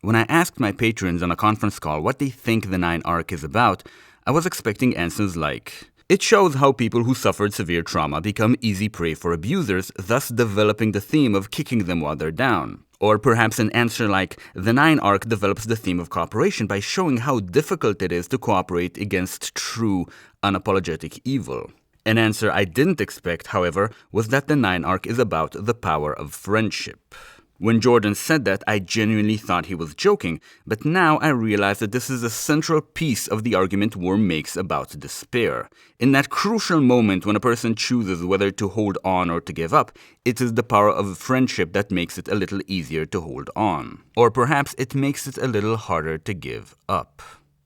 When I asked my patrons on a conference call what they think the 9 arc is about, I was expecting answers like, it shows how people who suffered severe trauma become easy prey for abusers, thus developing the theme of kicking them while they're down. Or perhaps an answer like, the 9 arc develops the theme of cooperation by showing how difficult it is to cooperate against true, unapologetic evil. An answer I didn't expect, however, was that the 9 arc is about the power of friendship. When Jordan said that, I genuinely thought he was joking, but now I realize that this is a central piece of the argument Worm makes about despair. In that crucial moment when a person chooses whether to hold on or to give up, it is the power of friendship that makes it a little easier to hold on. Or perhaps it makes it a little harder to give up.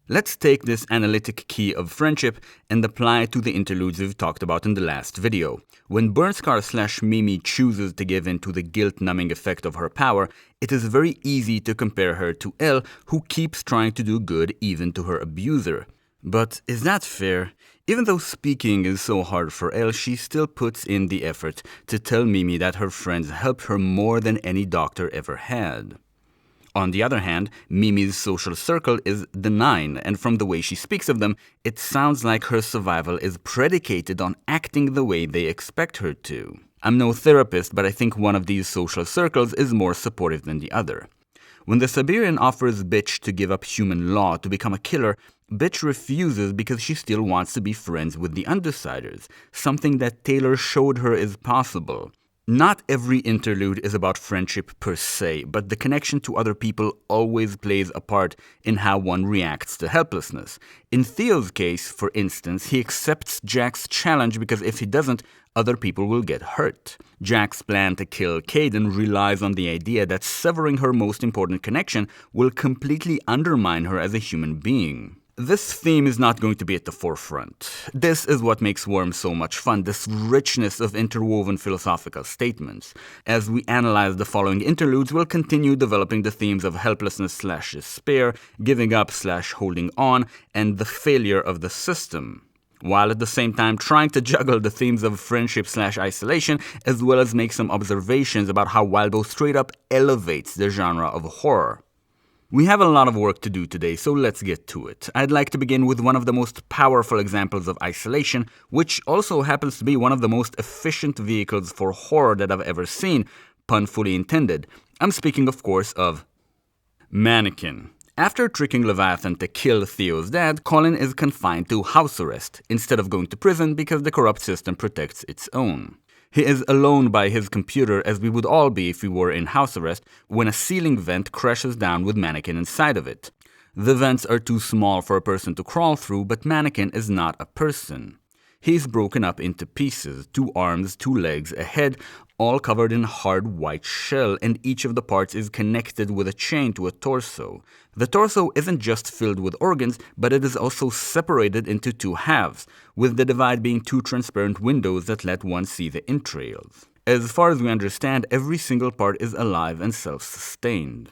Let's take this analytic key of friendship and apply it to the interludes we've talked about in the last video. When Burnscar/Mimi chooses to give in to the guilt-numbing effect of her power, it is very easy to compare her to Elle, who keeps trying to do good even to her abuser. But is that fair? Even though speaking is so hard for Elle, she still puts in the effort to tell Mimi that her friends helped her more than any doctor ever had. On the other hand, Mimi's social circle is the 9, and from the way she speaks of them, it sounds like her survival is predicated on acting the way they expect her to. I'm no therapist, but I think one of these social circles is more supportive than the other. When the Siberian offers Bitch to give up human law to become a killer, Bitch refuses because she still wants to be friends with the Undersiders, something that Taylor showed her is possible. Not every interlude is about friendship per se, but the connection to other people always plays a part in how one reacts to helplessness. In Theo's case, for instance, he accepts Jack's challenge because if he doesn't, other people will get hurt. Jack's plan to kill Caden relies on the idea that severing her most important connection will completely undermine her as a human being. This theme is not going to be at the forefront. This is what makes Worm so much fun, this richness of interwoven philosophical statements. As we analyze the following interludes, we'll continue developing the themes of helplessness/despair, giving up/holding on, and the failure of the system, while at the same time trying to juggle the themes of friendship/isolation, as well as make some observations about how Wildbow straight up elevates the genre of horror. We have a lot of work to do today, so let's get to it. I'd like to begin with one of the most powerful examples of isolation, which also happens to be one of the most efficient vehicles for horror that I've ever seen, pun fully intended. I'm speaking, of course, of Mannequin. After tricking Leviathan to kill Theo's dad, Colin is confined to house arrest instead of going to prison because the corrupt system protects its own. He is alone by his computer, as we would all be if we were in house arrest, when a ceiling vent crashes down with Mannequin inside of it. The vents are too small for a person to crawl through, but Mannequin is not a person. He's broken up into pieces, 2 arms, 2 legs, a head, all covered in hard white shell, and each of the parts is connected with a chain to a torso. The torso isn't just filled with organs, but it is also separated into 2 halves, with the divide being 2 transparent windows that let one see the entrails. As far as we understand, every single part is alive and self-sustained.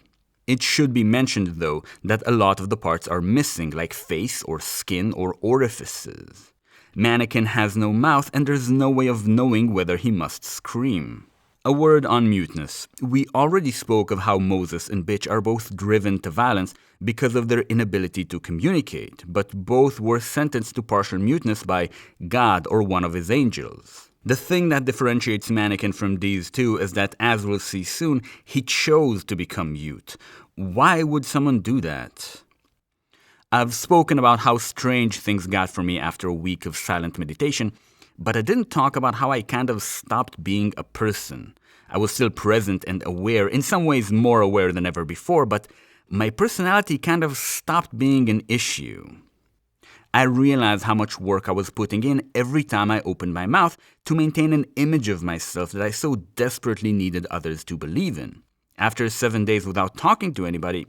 It should be mentioned, though, that a lot of the parts are missing, like face or skin or orifices. Mannequin has no mouth, and there's no way of knowing whether he must scream. A word on muteness. We already spoke of how Moses and Bitch are both driven to violence because of their inability to communicate, but both were sentenced to partial muteness by God or one of his angels. The thing that differentiates Mannequin from these two is that, as we'll see soon, he chose to become mute. Why would someone do that? I've spoken about how strange things got for me after a week of silent meditation, but I didn't talk about how I kind of stopped being a person. I was still present and aware, in some ways more aware than ever before, but my personality kind of stopped being an issue. I realized how much work I was putting in every time I opened my mouth to maintain an image of myself that I so desperately needed others to believe in. After 7 days without talking to anybody,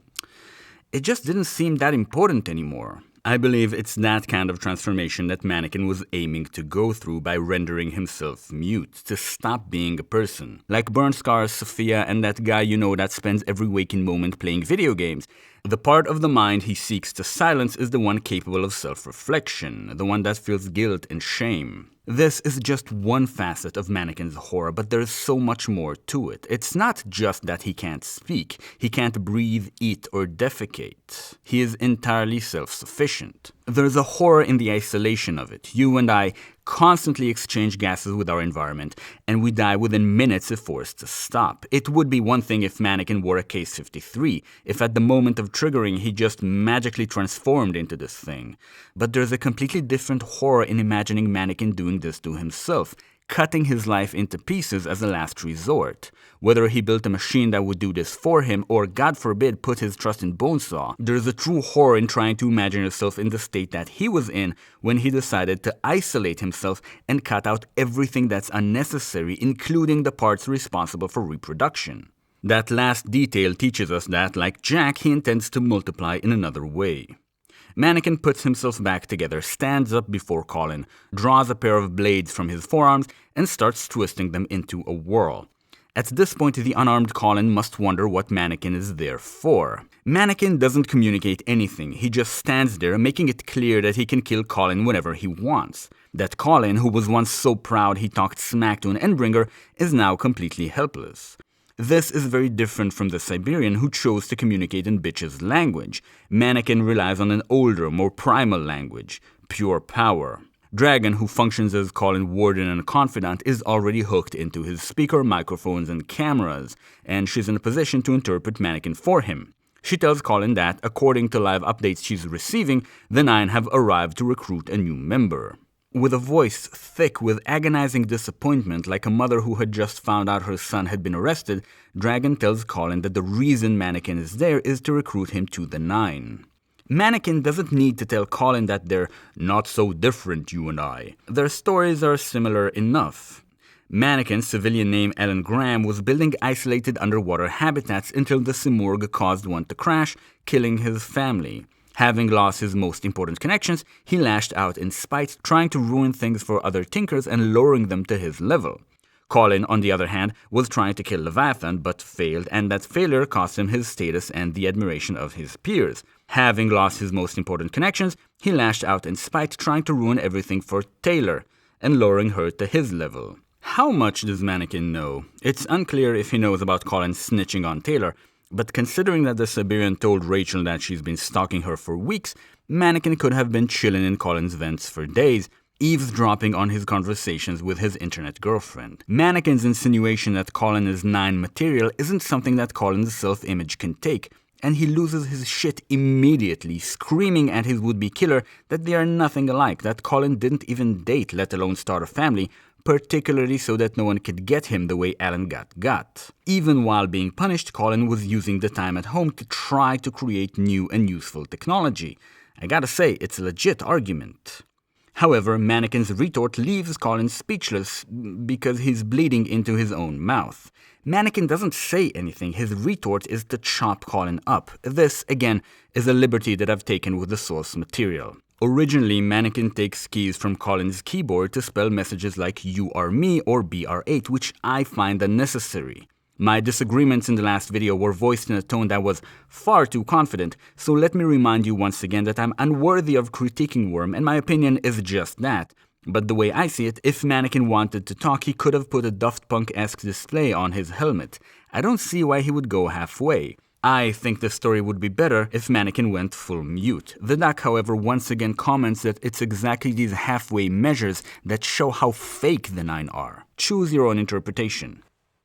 it just didn't seem that important anymore. I believe it's that kind of transformation that Mannequin was aiming to go through by rendering himself mute, to stop being a person. Like Burnscar's Sophia and that guy you know that spends every waking moment playing video games. The part of the mind he seeks to silence is the one capable of self-reflection, the one that feels guilt and shame. This is just one facet of Mannequin's horror, but there's so much more to it. It's not just that he can't speak, he can't breathe, eat, or defecate. He is entirely self-sufficient. There's a horror in the isolation of it. You and I constantly exchange gases with our environment, and we die within minutes if forced to stop. It would be one thing if Mannequin wore a Case 53, if at the moment of triggering he just magically transformed into this thing. But there's a completely different horror in imagining Mannequin doing this to himself, cutting his life into pieces as a last resort. Whether he built a machine that would do this for him, or God forbid put his trust in Bonesaw, there's a true horror in trying to imagine yourself in the state that he was in when he decided to isolate himself and cut out everything that's unnecessary, including the parts responsible for reproduction. That last detail teaches us that, like Jack, he intends to multiply in another way. Mannequin puts himself back together, stands up before Colin, draws a pair of blades from his forearms, and starts twisting them into a whirl. At this point, the unarmed Colin must wonder what Mannequin is there for. Mannequin doesn't communicate anything, he just stands there, making it clear that he can kill Colin whenever he wants. That Colin, who was once so proud he talked smack to an Endbringer, is now completely helpless. This is very different from the Siberian, who chose to communicate in bitch's language. Mannequin relies on an older, more primal language, pure power. Dragon, who functions as Colin warden and confidant, is already hooked into his speaker, microphones, and cameras, and she's in a position to interpret Mannequin for him. She tells Colin that, according to live updates she's receiving, the Nine have arrived to recruit a new member. With a voice thick with agonizing disappointment, like a mother who had just found out her son had been arrested, Dragon tells Colin that the reason Mannequin is there is to recruit him to the Nine. Mannequin doesn't need to tell Colin that they're not so different, you and I. Their stories are similar enough. Mannequin's civilian name Alan Graham was building isolated underwater habitats until the Simurgh caused one to crash, killing his family. Having lost his most important connections, he lashed out in spite, trying to ruin things for other tinkers and lowering them to his level. Colin, on the other hand, was trying to kill Leviathan but failed, and that failure cost him his status and the admiration of his peers. Having lost his most important connections, he lashed out in spite, trying to ruin everything for Taylor and lowering her to his level. How much does Mannequin know? It's unclear if he knows about Colin snitching on Taylor, but considering that the Siberian told Rachel that she's been stalking her for weeks, Mannequin could have been chilling in Colin's vents for days, eavesdropping on his conversations with his internet girlfriend. Mannequin's insinuation that Colin is Nine material isn't something that Colin's self-image can take, and he loses his shit immediately, screaming at his would-be killer that they are nothing alike, that Colin didn't even date, let alone start a family, particularly so that no one could get him the way Alan got. Even while being punished, Colin was using the time at home to try to create new and useful technology. I gotta say, it's a legit argument. However, Mannequin's retort leaves Colin speechless because he's bleeding into his own mouth. Mannequin doesn't say anything, his retort is to chop Colin up. This, again, is a liberty that I've taken with the source material. Originally, Mannequin takes keys from Colin's keyboard to spell messages like "You are me" or "BR8", which I find unnecessary. My disagreements in the last video were voiced in a tone that was far too confident, so let me remind you once again that I'm unworthy of critiquing Worm, and my opinion is just that. But the way I see it, if Mannequin wanted to talk, he could have put a Daft Punk-esque display on his helmet. I don't see why he would go halfway. I think the story would be better if Mannequin went full mute. The doc, however, once again comments that it's exactly these halfway measures that show how fake the Nine are. Choose your own interpretation.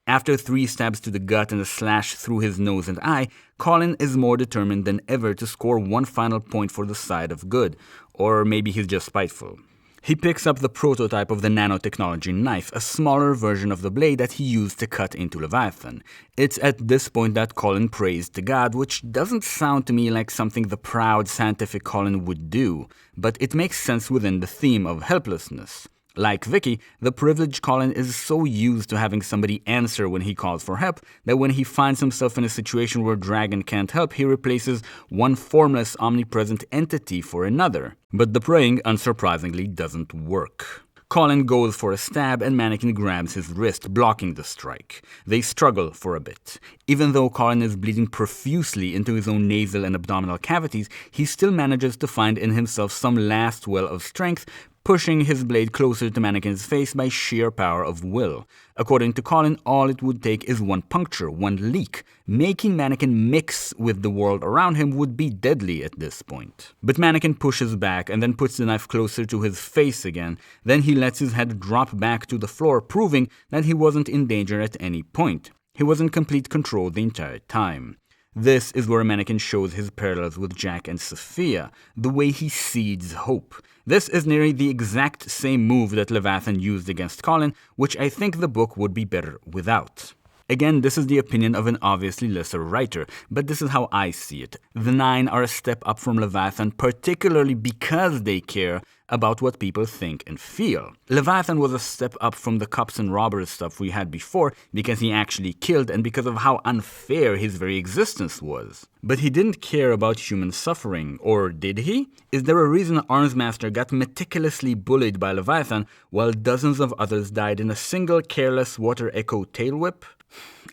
After 3 stabs to the gut and a slash through his nose and eye, Colin is more determined than ever to score one final point for the side of good. Or maybe he's just spiteful. He picks up the prototype of the nanotechnology knife, a smaller version of the blade that he used to cut into Leviathan. It's at this point that Colin prays to God, which doesn't sound to me like something the proud scientific Colin would do, but it makes sense within the theme of helplessness. Like Vicky, the privileged Colin is so used to having somebody answer when he calls for help that when he finds himself in a situation where Dragon can't help, he replaces one formless, omnipresent entity for another. But the praying, unsurprisingly, doesn't work. Colin goes for a stab and Mannequin grabs his wrist, blocking the strike. They struggle for a bit. Even though Colin is bleeding profusely into his own nasal and abdominal cavities, he still manages to find in himself some last well of strength, pushing his blade closer to Mannequin's face by sheer power of will. According to Colin, all it would take is one puncture, one leak. Making Mannequin mix with the world around him would be deadly at this point. But Mannequin pushes back and then puts the knife closer to his face again. Then he lets his head drop back to the floor, proving that he wasn't in danger at any point. He was in complete control the entire time. This is where Mannequin shows his parallels with Jack and Sophia, the way he seeds hope. This is nearly the exact same move that Leviathan used against Colin, which I think the book would be better without. Again, this is the opinion of an obviously lesser writer, but this is how I see it. The Nine are a step up from Leviathan, particularly because they care about what people think and feel. Leviathan was a step up from the cops and robbers stuff we had before because he actually killed and because of how unfair his very existence was. But he didn't care about human suffering, or did he? Is there a reason Armsmaster got meticulously bullied by Leviathan while dozens of others died in a single careless water echo tail whip?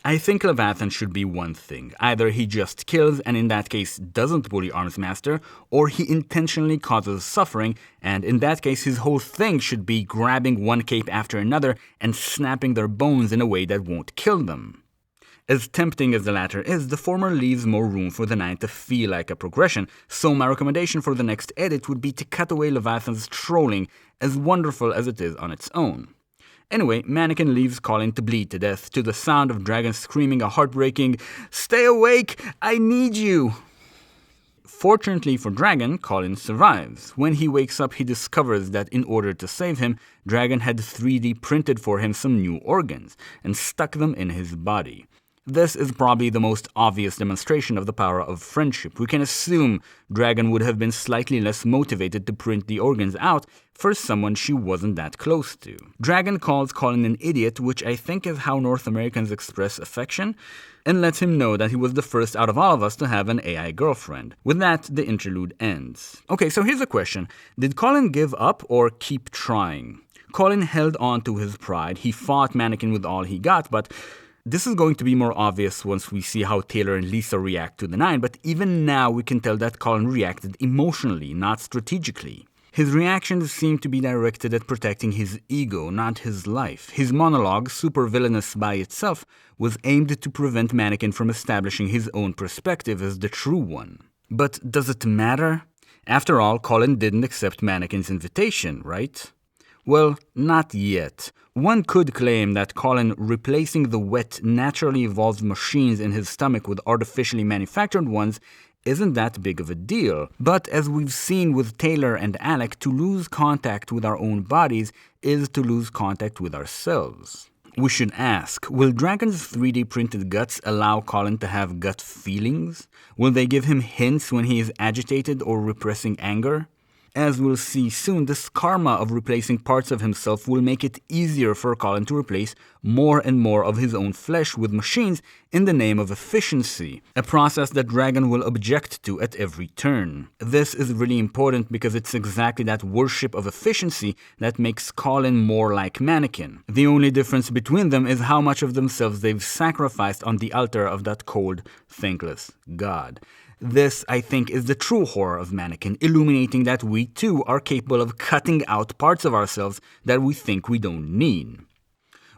I think Leviathan should be one thing. Either he just kills and in that case doesn't bully Armsmaster, or he intentionally causes suffering, and in that case his whole thing should be grabbing one cape after another and snapping their bones in a way that won't kill them. As tempting as the latter is, the former leaves more room for the Nine to feel like a progression, so my recommendation for the next edit would be to cut away Leviathan's trolling, as wonderful as it is on its own. Anyway, Mannequin leaves Colin to bleed to death to the sound of Dragon screaming a heartbreaking, "Stay awake! I need you!" Fortunately for Dragon, Colin survives. When he wakes up, he discovers that in order to save him, Dragon had 3D printed for him some new organs and stuck them in his body. This is probably the most obvious demonstration of the power of friendship. We can assume Dragon would have been slightly less motivated to print the organs out for someone she wasn't that close to. Dragon calls Colin an idiot, which I think is how North Americans express affection, and lets him know that he was the first out of all of us to have an AI girlfriend. With that, the interlude ends. Okay, so here's a question. Did Colin give up or keep trying? Colin held on to his pride. He fought Mannequin with all he got, but this is going to be more obvious once we see how Taylor and Lisa react to the Nine, but even now we can tell that Colin reacted emotionally, not strategically. His reactions seem to be directed at protecting his ego, not his life. His monologue, super villainous by itself, was aimed to prevent Mannequin from establishing his own perspective as the true one. But does it matter? After all, Colin didn't accept Mannequin's invitation, right? Well, not yet. One could claim that Colin replacing the wet, naturally evolved machines in his stomach with artificially manufactured ones isn't that big of a deal. But as we've seen with Taylor and Alec, to lose contact with our own bodies is to lose contact with ourselves. We should ask, will Dragon's 3D printed guts allow Colin to have gut feelings? Will they give him hints when he is agitated or repressing anger? As we'll see soon, this karma of replacing parts of himself will make it easier for Colin to replace more and more of his own flesh with machines in the name of efficiency, a process that Dragon will object to at every turn. This is really important because it's exactly that worship of efficiency that makes Colin more like Mannequin. The only difference between them is how much of themselves they've sacrificed on the altar of that cold, thankless god. This, I think, is the true horror of Mannequin, illuminating that we too are capable of cutting out parts of ourselves that we think we don't need.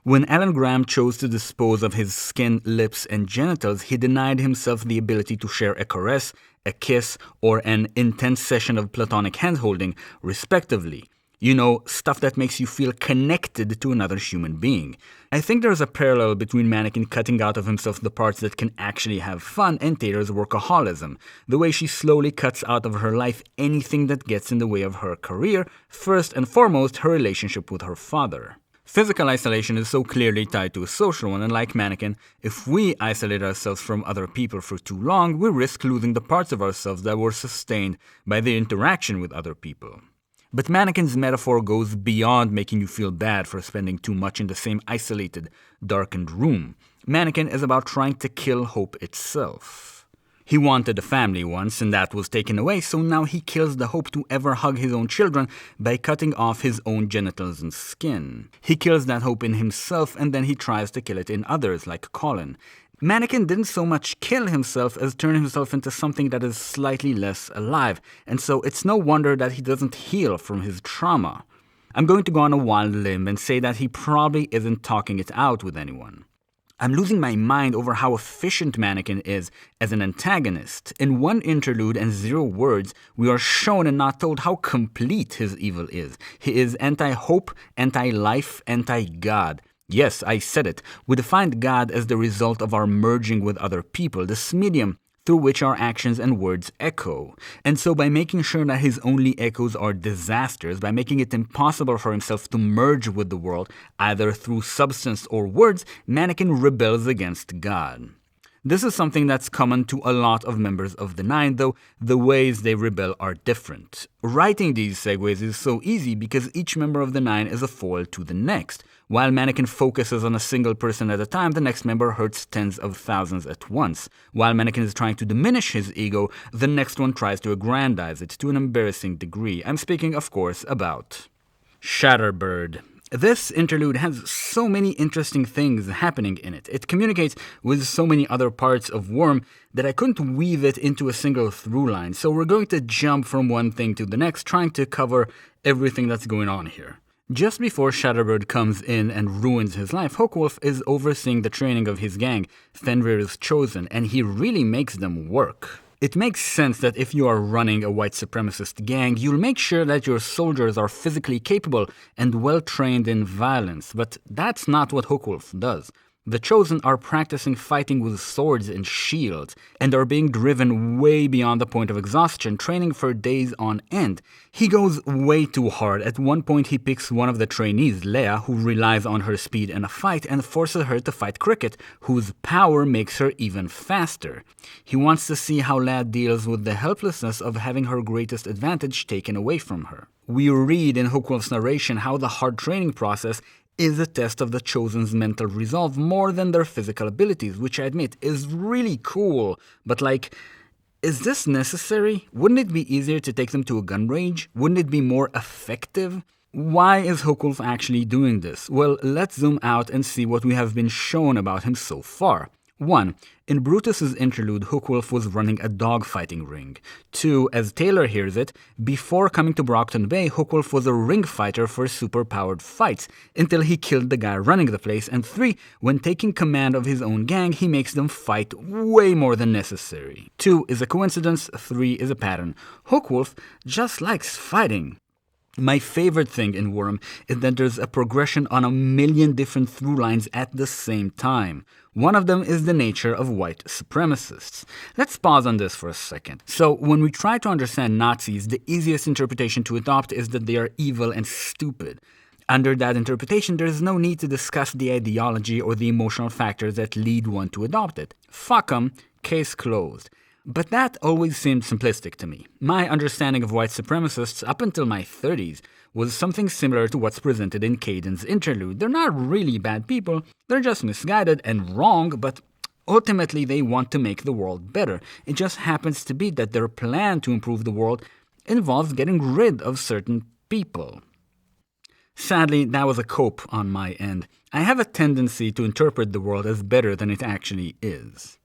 When Alan Graham chose to dispose of his skin, lips, and genitals, he denied himself the ability to share a caress, a kiss, or an intense session of platonic handholding, respectively. You know, stuff that makes you feel connected to another human being. I think there's a parallel between Mannequin cutting out of himself the parts that can actually have fun and Taylor's workaholism, the way she slowly cuts out of her life anything that gets in the way of her career, first and foremost her relationship with her father. Physical isolation is so clearly tied to a social one, and like Mannequin, if we isolate ourselves from other people for too long, we risk losing the parts of ourselves that were sustained by the interaction with other people. But Mannequin's metaphor goes beyond making you feel bad for spending too much in the same isolated, darkened room. Mannequin is about trying to kill hope itself. He wanted a family once, and that was taken away, so now he kills the hope to ever hug his own children by cutting off his own genitals and skin. He kills that hope in himself, and then he tries to kill it in others, like Colin. Mannequin didn't so much kill himself as turn himself into something that is slightly less alive, and so it's no wonder that he doesn't heal from his trauma. I'm going to go on a wild limb and say that he probably isn't talking it out with anyone. I'm losing my mind over how efficient Mannequin is as an antagonist. In one interlude and 0 words, we are shown and not told how complete his evil is. He is anti-hope, anti-life, anti-God. Yes, I said it. We defined God as the result of our merging with other people, this medium through which our actions and words echo. And so by making sure that his only echoes are disasters, by making it impossible for himself to merge with the world, either through substance or words, Mannequin rebels against God. This is something that's common to a lot of members of the Nine, though the ways they rebel are different. Writing these segues is so easy because each member of the Nine is a foil to the next. While Mannequin focuses on a single person at a time, the next member hurts tens of thousands at once. While Mannequin is trying to diminish his ego, the next one tries to aggrandize it to an embarrassing degree. I'm speaking, of course, about Shatterbird. This interlude has so many interesting things happening in it. It communicates with so many other parts of Worm that I couldn't weave it into a single through line. So we're going to jump from one thing to the next, trying to cover everything that's going on here. Just before Shatterbird comes in and ruins his life, Hookwolf is overseeing the training of his gang, Fenrir's Chosen, and he really makes them work. It makes sense that if you are running a white supremacist gang, you'll make sure that your soldiers are physically capable and well-trained in violence, but that's not what Hookwolf does. The Chosen are practicing fighting with swords and shields, and are being driven way beyond the point of exhaustion, training for days on end. He goes way too hard. At one point he picks one of the trainees, Leia, who relies on her speed in a fight, and forces her to fight Cricket, whose power makes her even faster. He wants to see how Leia deals with the helplessness of having her greatest advantage taken away from her. We read in Hookwolf's narration how the hard training process is a test of the Chosen's mental resolve more than their physical abilities, which I admit is really cool, but is this necessary? Wouldn't it be easier to take them to a gun range? Wouldn't it be more effective? Why is Hookwolf actually doing this? Well, let's zoom out and see what we have been shown about him so far. 1. In Brutus's interlude, Hookwolf was running a dogfighting ring. 2. As Taylor hears it, before coming to Brockton Bay, Hookwolf was a ring fighter for super-powered fights, until he killed the guy running the place. And 3. When taking command of his own gang, he makes them fight way more than necessary. 2 is a coincidence, 3 is a pattern. Hookwolf just likes fighting. My favorite thing in Worm is that there's a progression on a million different through lines at the same time. One of them is the nature of white supremacists. Let's pause on this for a second. So, when we try to understand Nazis, the easiest interpretation to adopt is that they are evil and stupid. Under that interpretation, there is no need to discuss the ideology or the emotional factors that lead one to adopt it. Fuck 'em, case closed. But that always seemed simplistic to me. My understanding of white supremacists up until my 30s was something similar to what's presented in Caden's interlude. They're not really bad people, they're just misguided and wrong, but ultimately they want to make the world better. It just happens to be that their plan to improve the world involves getting rid of certain people. Sadly, that was a cope on my end. I have a tendency to interpret the world as better than it actually is.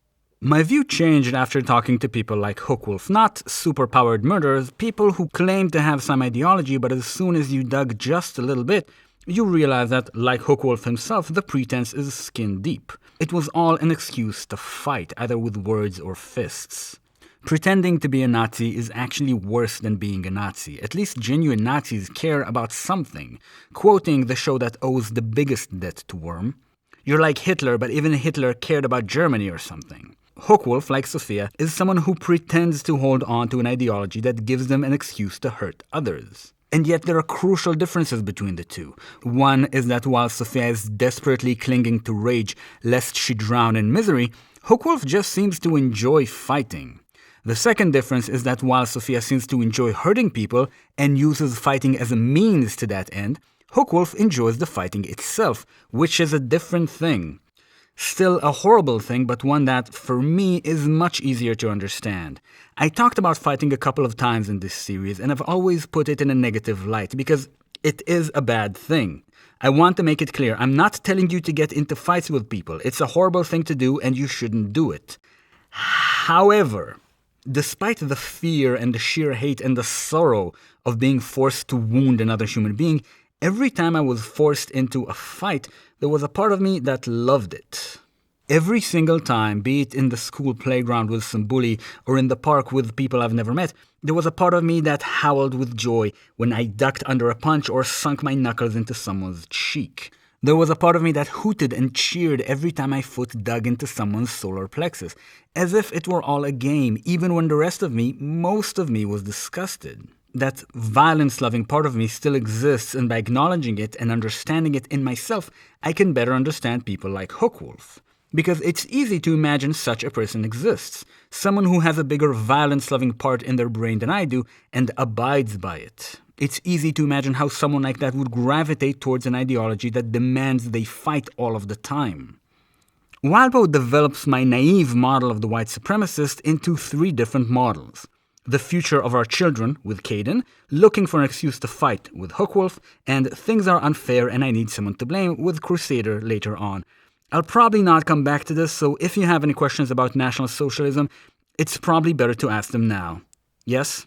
My view changed after talking to people like Hookwolf, not superpowered murderers, people who claim to have some ideology, but as soon as you dug just a little bit, you realize that, like Hookwolf himself, the pretense is skin deep. It was all an excuse to fight, either with words or fists. Pretending to be a Nazi is actually worse than being a Nazi. At least genuine Nazis care about something. Quoting the show that owes the biggest debt to Worm, "You're like Hitler, but even Hitler cared about Germany or something." Hookwolf, like Sophia, is someone who pretends to hold on to an ideology that gives them an excuse to hurt others. And yet there are crucial differences between the two. One is that while Sophia is desperately clinging to rage lest she drown in misery, Hookwolf just seems to enjoy fighting. The second difference is that while Sophia seems to enjoy hurting people and uses fighting as a means to that end, Hookwolf enjoys the fighting itself, which is a different thing. Still a horrible thing, but one that, for me, is much easier to understand. I talked about fighting a couple of times in this series, and I've always put it in a negative light, because it is a bad thing. I want to make it clear, I'm not telling you to get into fights with people. It's a horrible thing to do, and you shouldn't do it. However, despite the fear and the sheer hate and the sorrow of being forced to wound another human being, Every time I was forced into a fight, there was a part of me that loved it. Every single time, be it in the school playground with some bully or in the park with people I've never met, there was a part of me that howled with joy when I ducked under a punch or sunk my knuckles into someone's cheek. There was a part of me that hooted and cheered every time my foot dug into someone's solar plexus, as if it were all a game, even when the rest of me, most of me, was disgusted. That violence-loving part of me still exists, and by acknowledging it and understanding it in myself, I can better understand people like Hookwolf. Because it's easy to imagine such a person exists, someone who has a bigger violence-loving part in their brain than I do and abides by it. It's easy to imagine how someone like that would gravitate towards an ideology that demands they fight all of the time. Walpo develops my naive model of the white supremacist into 3 different models. The future of our children, with Caden, looking for an excuse to fight, with Hookwolf, and things are unfair and I need someone to blame, with Crusader later on. I'll probably not come back to this, so if you have any questions about National Socialism, it's probably better to ask them now. Yes?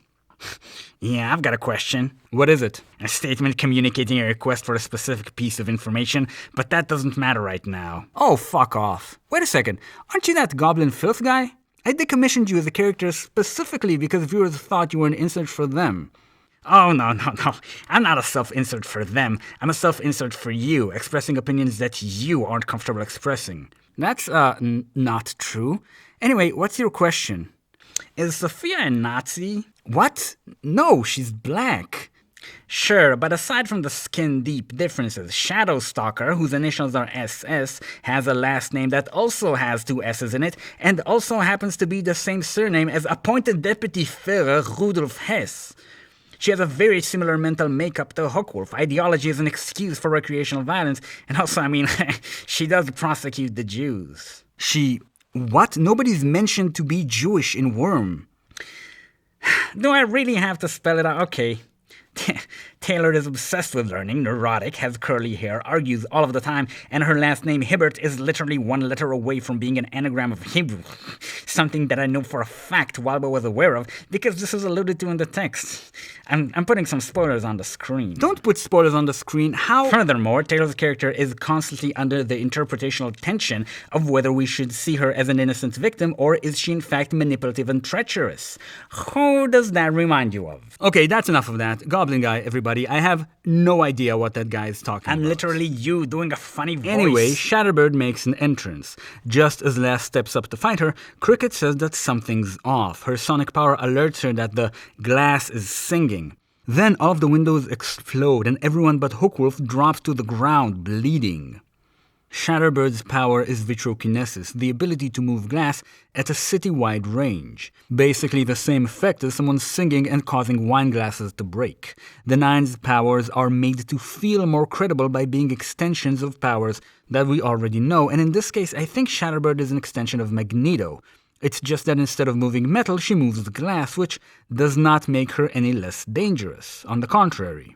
Yeah, I've got a question. What is it? A statement communicating a request for a specific piece of information, but that doesn't matter right now. Oh, fuck off. Wait a second. Aren't you that Goblin Filth guy? I decommissioned you as a character specifically because viewers thought you were an insert for them. Oh, no. I'm not a self-insert for them. I'm a self-insert for you, expressing opinions that you aren't comfortable expressing. That's, not true. Anyway, what's your question? Is Sophia a Nazi? What? No, she's black. Sure, but aside from the skin-deep differences, Shadowstalker, whose initials are SS, has a last name that also has 2 S's in it, and also happens to be the same surname as appointed Deputy Führer Rudolf Hess. She has a very similar mental makeup to Hookwolf. Ideology is an excuse for recreational violence, and also, she does prosecute the Jews. What? Nobody's mentioned to be Jewish in Worm. Do I really have to spell it out? Okay. Taylor is obsessed with learning, neurotic, has curly hair, argues all of the time, and her last name, Hibbert, is literally 1 letter away from being an anagram of Hebrew. Something that I know for a fact Walbo was aware of, because this is alluded to in the text. I'm putting some spoilers on the screen. Don't put spoilers on the screen. How? Furthermore, Taylor's character is constantly under the interpretational tension of whether we should see her as an innocent victim, or is she in fact manipulative and treacherous. Who does that remind you of? Okay, that's enough of that. Goblin guy, everybody. I have no idea what that guy is talking about. I'm literally you doing a funny voice. Anyway, Shatterbird makes an entrance. Just as Les steps up to fight her, Cricket says that something's off. Her sonic power alerts her that the glass is singing. Then all of the windows explode and everyone but Hookwolf drops to the ground, bleeding. Shatterbird's power is vitrokinesis, the ability to move glass at a city-wide range. Basically the same effect as someone singing and causing wine glasses to break. The Nine's powers are made to feel more credible by being extensions of powers that we already know, and in this case I think Shatterbird is an extension of Magneto. It's just that instead of moving metal, she moves glass, which does not make her any less dangerous. On the contrary.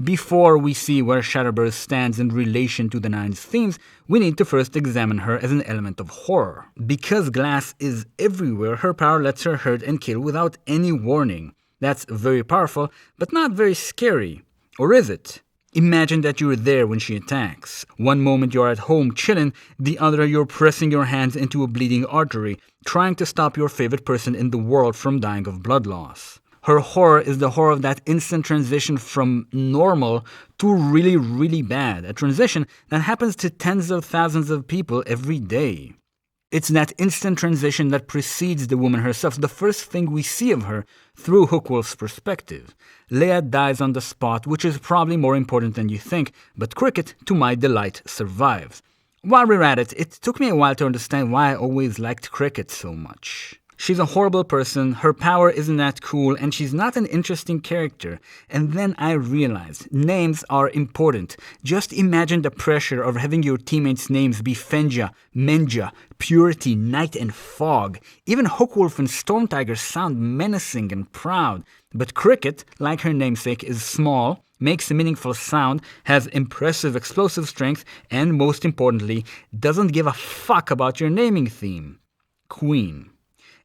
Before we see where Shatterbird stands in relation to the Nine's themes, we need to first examine her as an element of horror. Because glass is everywhere, her power lets her hurt and kill without any warning. That's very powerful, but not very scary. Or is it? Imagine that you're there when she attacks. One moment you're at home chillin', the other you're pressing your hands into a bleeding artery, trying to stop your favorite person in the world from dying of blood loss. Her horror is the horror of that instant transition from normal to really, really bad. A transition that happens to tens of thousands of people every day. It's that instant transition that precedes the woman herself, the first thing we see of her through Hookwolf's perspective. Leia dies on the spot, which is probably more important than you think, but Cricket, to my delight, survives. While we're at it, it took me a while to understand why I always liked Cricket so much. She's a horrible person, her power isn't that cool, and she's not an interesting character. And then I realized, names are important. Just imagine the pressure of having your teammates' names be Fenja, Menja, Purity, Night, and Fog. Even Hookwolf and Stormtiger sound menacing and proud. But Cricket, like her namesake, is small, makes a meaningful sound, has impressive explosive strength, and most importantly, doesn't give a fuck about your naming theme. Queen.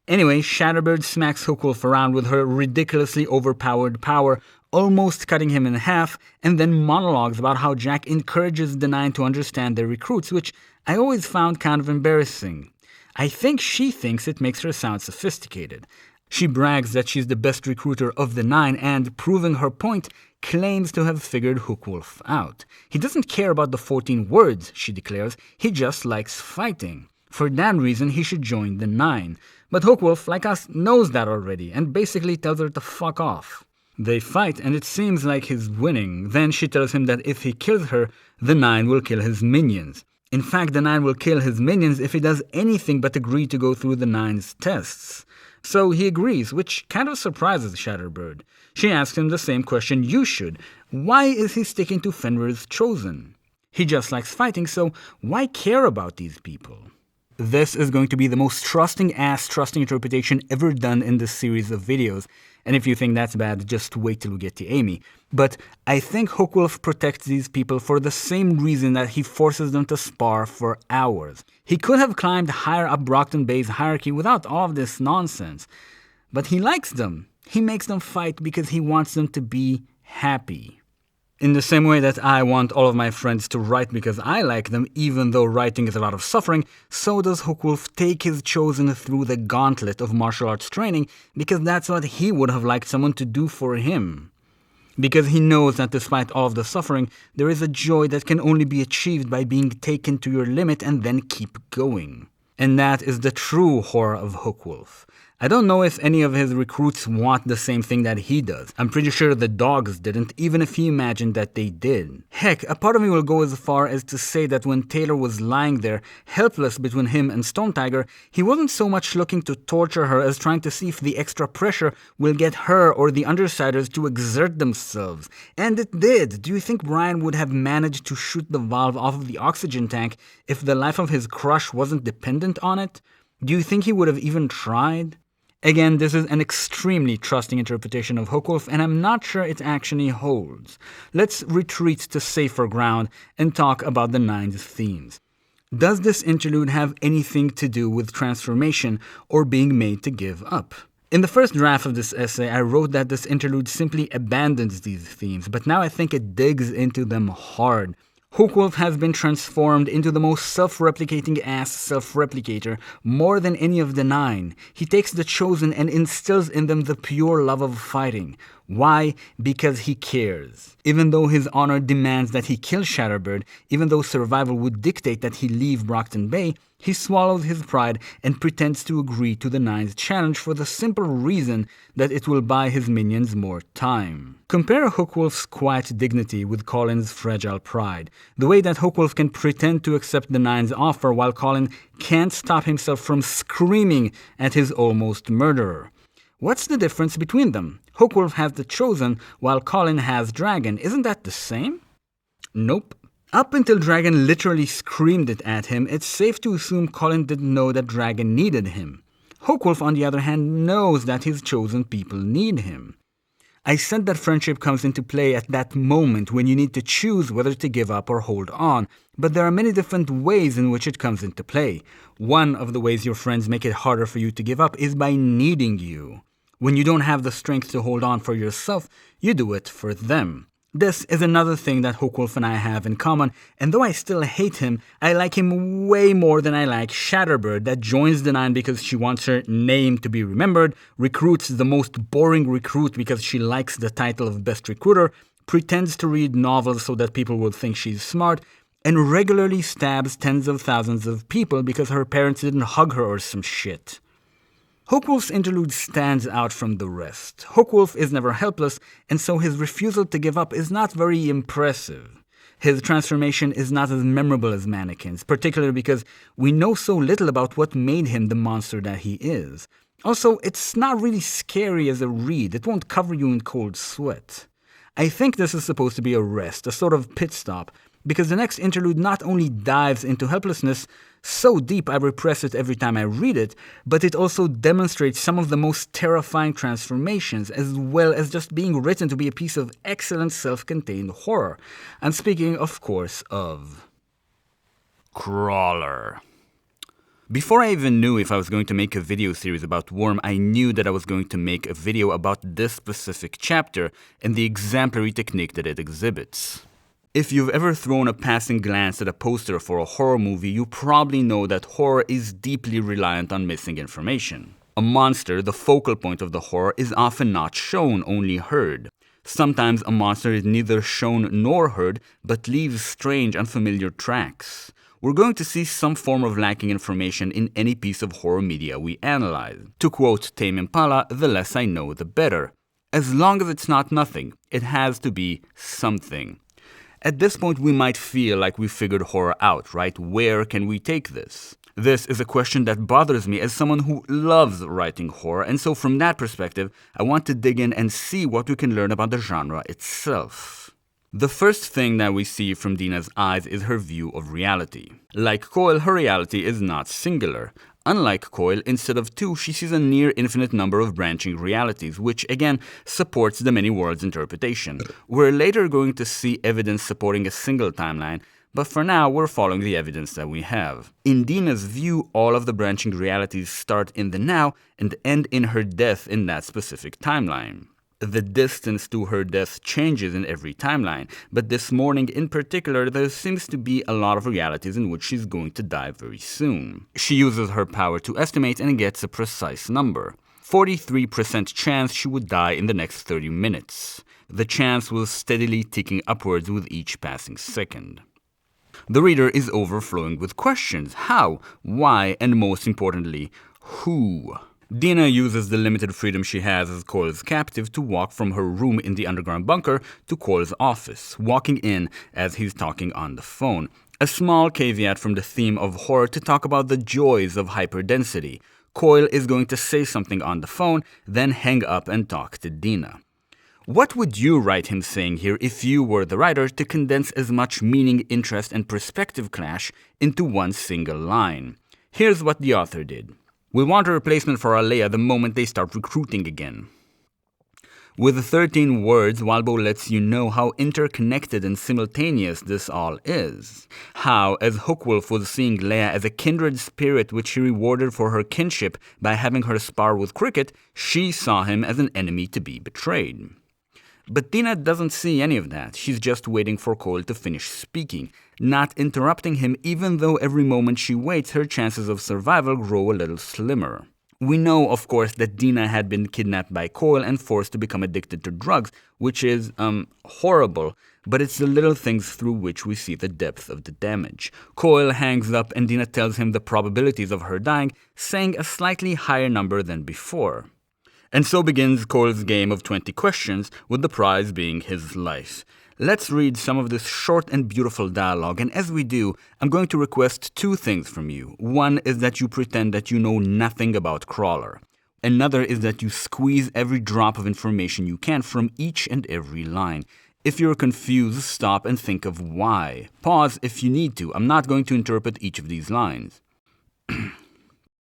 Anyway, Shatterbird smacks Hookwolf around with her ridiculously overpowered power, almost cutting him in half, and then monologues about how Jack encourages the Nine to understand their recruits, which I always found kind of embarrassing. I think she thinks it makes her sound sophisticated. She brags that she's the best recruiter of the Nine and, proving her point, claims to have figured Hookwolf out. He doesn't care about the 14 words, she declares, he just likes fighting. For that reason, he should join the Nine. But Hookwolf, like us, knows that already and basically tells her to fuck off. They fight and it seems like he's winning. Then she tells him that if he kills her, the Nine will kill his minions. In fact, the Nine will kill his minions if he does anything but agree to go through the Nine's tests. So he agrees, which kind of surprises Shatterbird. She asks him the same question you should. Why is he sticking to Fenrir's Chosen? He just likes fighting, so why care about these people? This is going to be the most trusting interpretation ever done in this series of videos. And if you think that's bad, just wait till we get to Amy. But I think Hookwolf protects these people for the same reason that he forces them to spar for hours. He could have climbed higher up Brockton Bay's hierarchy without all of this nonsense. But he likes them. He makes them fight because he wants them to be happy. In the same way that I want all of my friends to write because I like them, even though writing is a lot of suffering, so does Hookwolf take his Chosen through the gauntlet of martial arts training because that's what he would have liked someone to do for him. Because he knows that despite all of the suffering, there is a joy that can only be achieved by being taken to your limit and then keep going. And that is the true horror of Hookwolf. I don't know if any of his recruits want the same thing that he does. I'm pretty sure the dogs didn't, even if he imagined that they did. Heck, a part of me will go as far as to say that when Taylor was lying there, helpless between him and Stone Tiger, he wasn't so much looking to torture her as trying to see if the extra pressure will get her or the Undersiders to exert themselves. And it did. Do you think Brian would have managed to shoot the valve off of the oxygen tank if the life of his crush wasn't dependent on it? Do you think he would have even tried? Again, this is an extremely trusting interpretation of Hookwolf, and I'm not sure it actually holds. Let's retreat to safer ground and talk about the Nine's themes. Does this interlude have anything to do with transformation or being made to give up? In the first draft of this essay, I wrote that this interlude simply abandons these themes, but now I think it digs into them hard. Hookwolf has been transformed into the most self-replicating ass self-replicator more than any of the Nine. He takes the Chosen and instills in them the pure love of fighting. Why? Because he cares. Even though his honor demands that he kill Shatterbird, even though survival would dictate that he leave Brockton Bay, he swallows his pride and pretends to agree to the Nine's challenge for the simple reason that it will buy his minions more time. Compare Hookwolf's quiet dignity with Colin's fragile pride. The way that Hookwolf can pretend to accept the Nine's offer while Colin can't stop himself from screaming at his almost murderer. What's the difference between them? Hookwolf has the Chosen while Colin has Dragon. Isn't that the same? Nope. Up until Dragon literally screamed it at him, it's safe to assume Colin didn't know that Dragon needed him. Hookwolf, on the other hand, knows that his chosen people need him. I said that friendship comes into play at that moment when you need to choose whether to give up or hold on, but there are many different ways in which it comes into play. One of the ways your friends make it harder for you to give up is by needing you. When you don't have the strength to hold on for yourself, you do it for them. This is another thing that Hookwolf and I have in common, and though I still hate him, I like him way more than I like Shatterbird, that joins the Nine because she wants her name to be remembered, recruits the most boring recruit because she likes the title of best recruiter, pretends to read novels so that people will think she's smart, and regularly stabs tens of thousands of people because her parents didn't hug her or some shit. Hookwolf's interlude stands out from the rest. Hookwolf is never helpless, and so his refusal to give up is not very impressive. His transformation is not as memorable as Mannequin's, particularly because we know so little about what made him the monster that he is. Also, it's not really scary as a read. It won't cover you in cold sweat. I think this is supposed to be a rest, a sort of pit stop, because the next interlude not only dives into helplessness so deep I repress it every time I read it, but it also demonstrates some of the most terrifying transformations, as well as just being written to be a piece of excellent self-contained horror. I'm speaking, of course, of Crawler. Before I even knew if I was going to make a video series about Worm, I knew that I was going to make a video about this specific chapter and the exemplary technique that it exhibits. If you've ever thrown a passing glance at a poster for a horror movie, you probably know that horror is deeply reliant on missing information. A monster, the focal point of the horror, is often not shown, only heard. Sometimes a monster is neither shown nor heard, but leaves strange, unfamiliar tracks. We're going to see some form of lacking information in any piece of horror media we analyze. To quote Tame Impala, the less I know, the better. As long as it's not nothing, it has to be something. At this point, we might feel like we figured horror out, right? Where can we take this? This is a question that bothers me as someone who loves writing horror, and so from that perspective, I want to dig in and see what we can learn about the genre itself. The first thing that we see from Dina's eyes is her view of reality. Like Coil, her reality is not singular. Unlike Coil, instead of two, she sees a near infinite number of branching realities, which again supports the many worlds interpretation. We're later going to see evidence supporting a single timeline, but for now we're following the evidence that we have. In Dina's view, all of the branching realities start in the now and end in her death in that specific timeline. The distance to her death changes in every timeline, but this morning in particular, there seems to be a lot of realities in which she's going to die very soon. She uses her power to estimate and gets a precise number. 43% chance she would die in the next 30 minutes. The chance was steadily ticking upwards with each passing second. The reader is overflowing with questions. How? Why? And most importantly, who? Dina uses the limited freedom she has as Coil's captive to walk from her room in the underground bunker to Coil's office, walking in as he's talking on the phone. A small caveat from the theme of horror to talk about the joys of hyperdensity. Coil is going to say something on the phone, then hang up and talk to Dina. What would you write him saying here if you were the writer to condense as much meaning, interest, and perspective clash into one single line? Here's what the author did. We want a replacement for Alea the moment they start recruiting again. With 13 words, Walbo lets you know how interconnected and simultaneous this all is. How, as Hookwolf was seeing Leia as a kindred spirit which he rewarded for her kinship by having her spar with Cricket, she saw him as an enemy to be betrayed. But Dina doesn't see any of that. She's just waiting for Cole to finish speaking, not interrupting him even though every moment she waits, her chances of survival grow a little slimmer. We know, of course, that Dina had been kidnapped by Cole and forced to become addicted to drugs, which is, horrible, but it's the little things through which we see the depth of the damage. Cole hangs up and Dina tells him the probabilities of her dying, saying a slightly higher number than before. And so begins Cole's game of 20 questions, with the prize being his life. Let's read some of this short and beautiful dialogue, and as we do, I'm going to request two things from you. One is that you pretend that you know nothing about Crawler. Another is that you squeeze every drop of information you can from each and every line. If you're confused, stop and think of why. Pause if you need to. I'm not going to interpret each of these lines.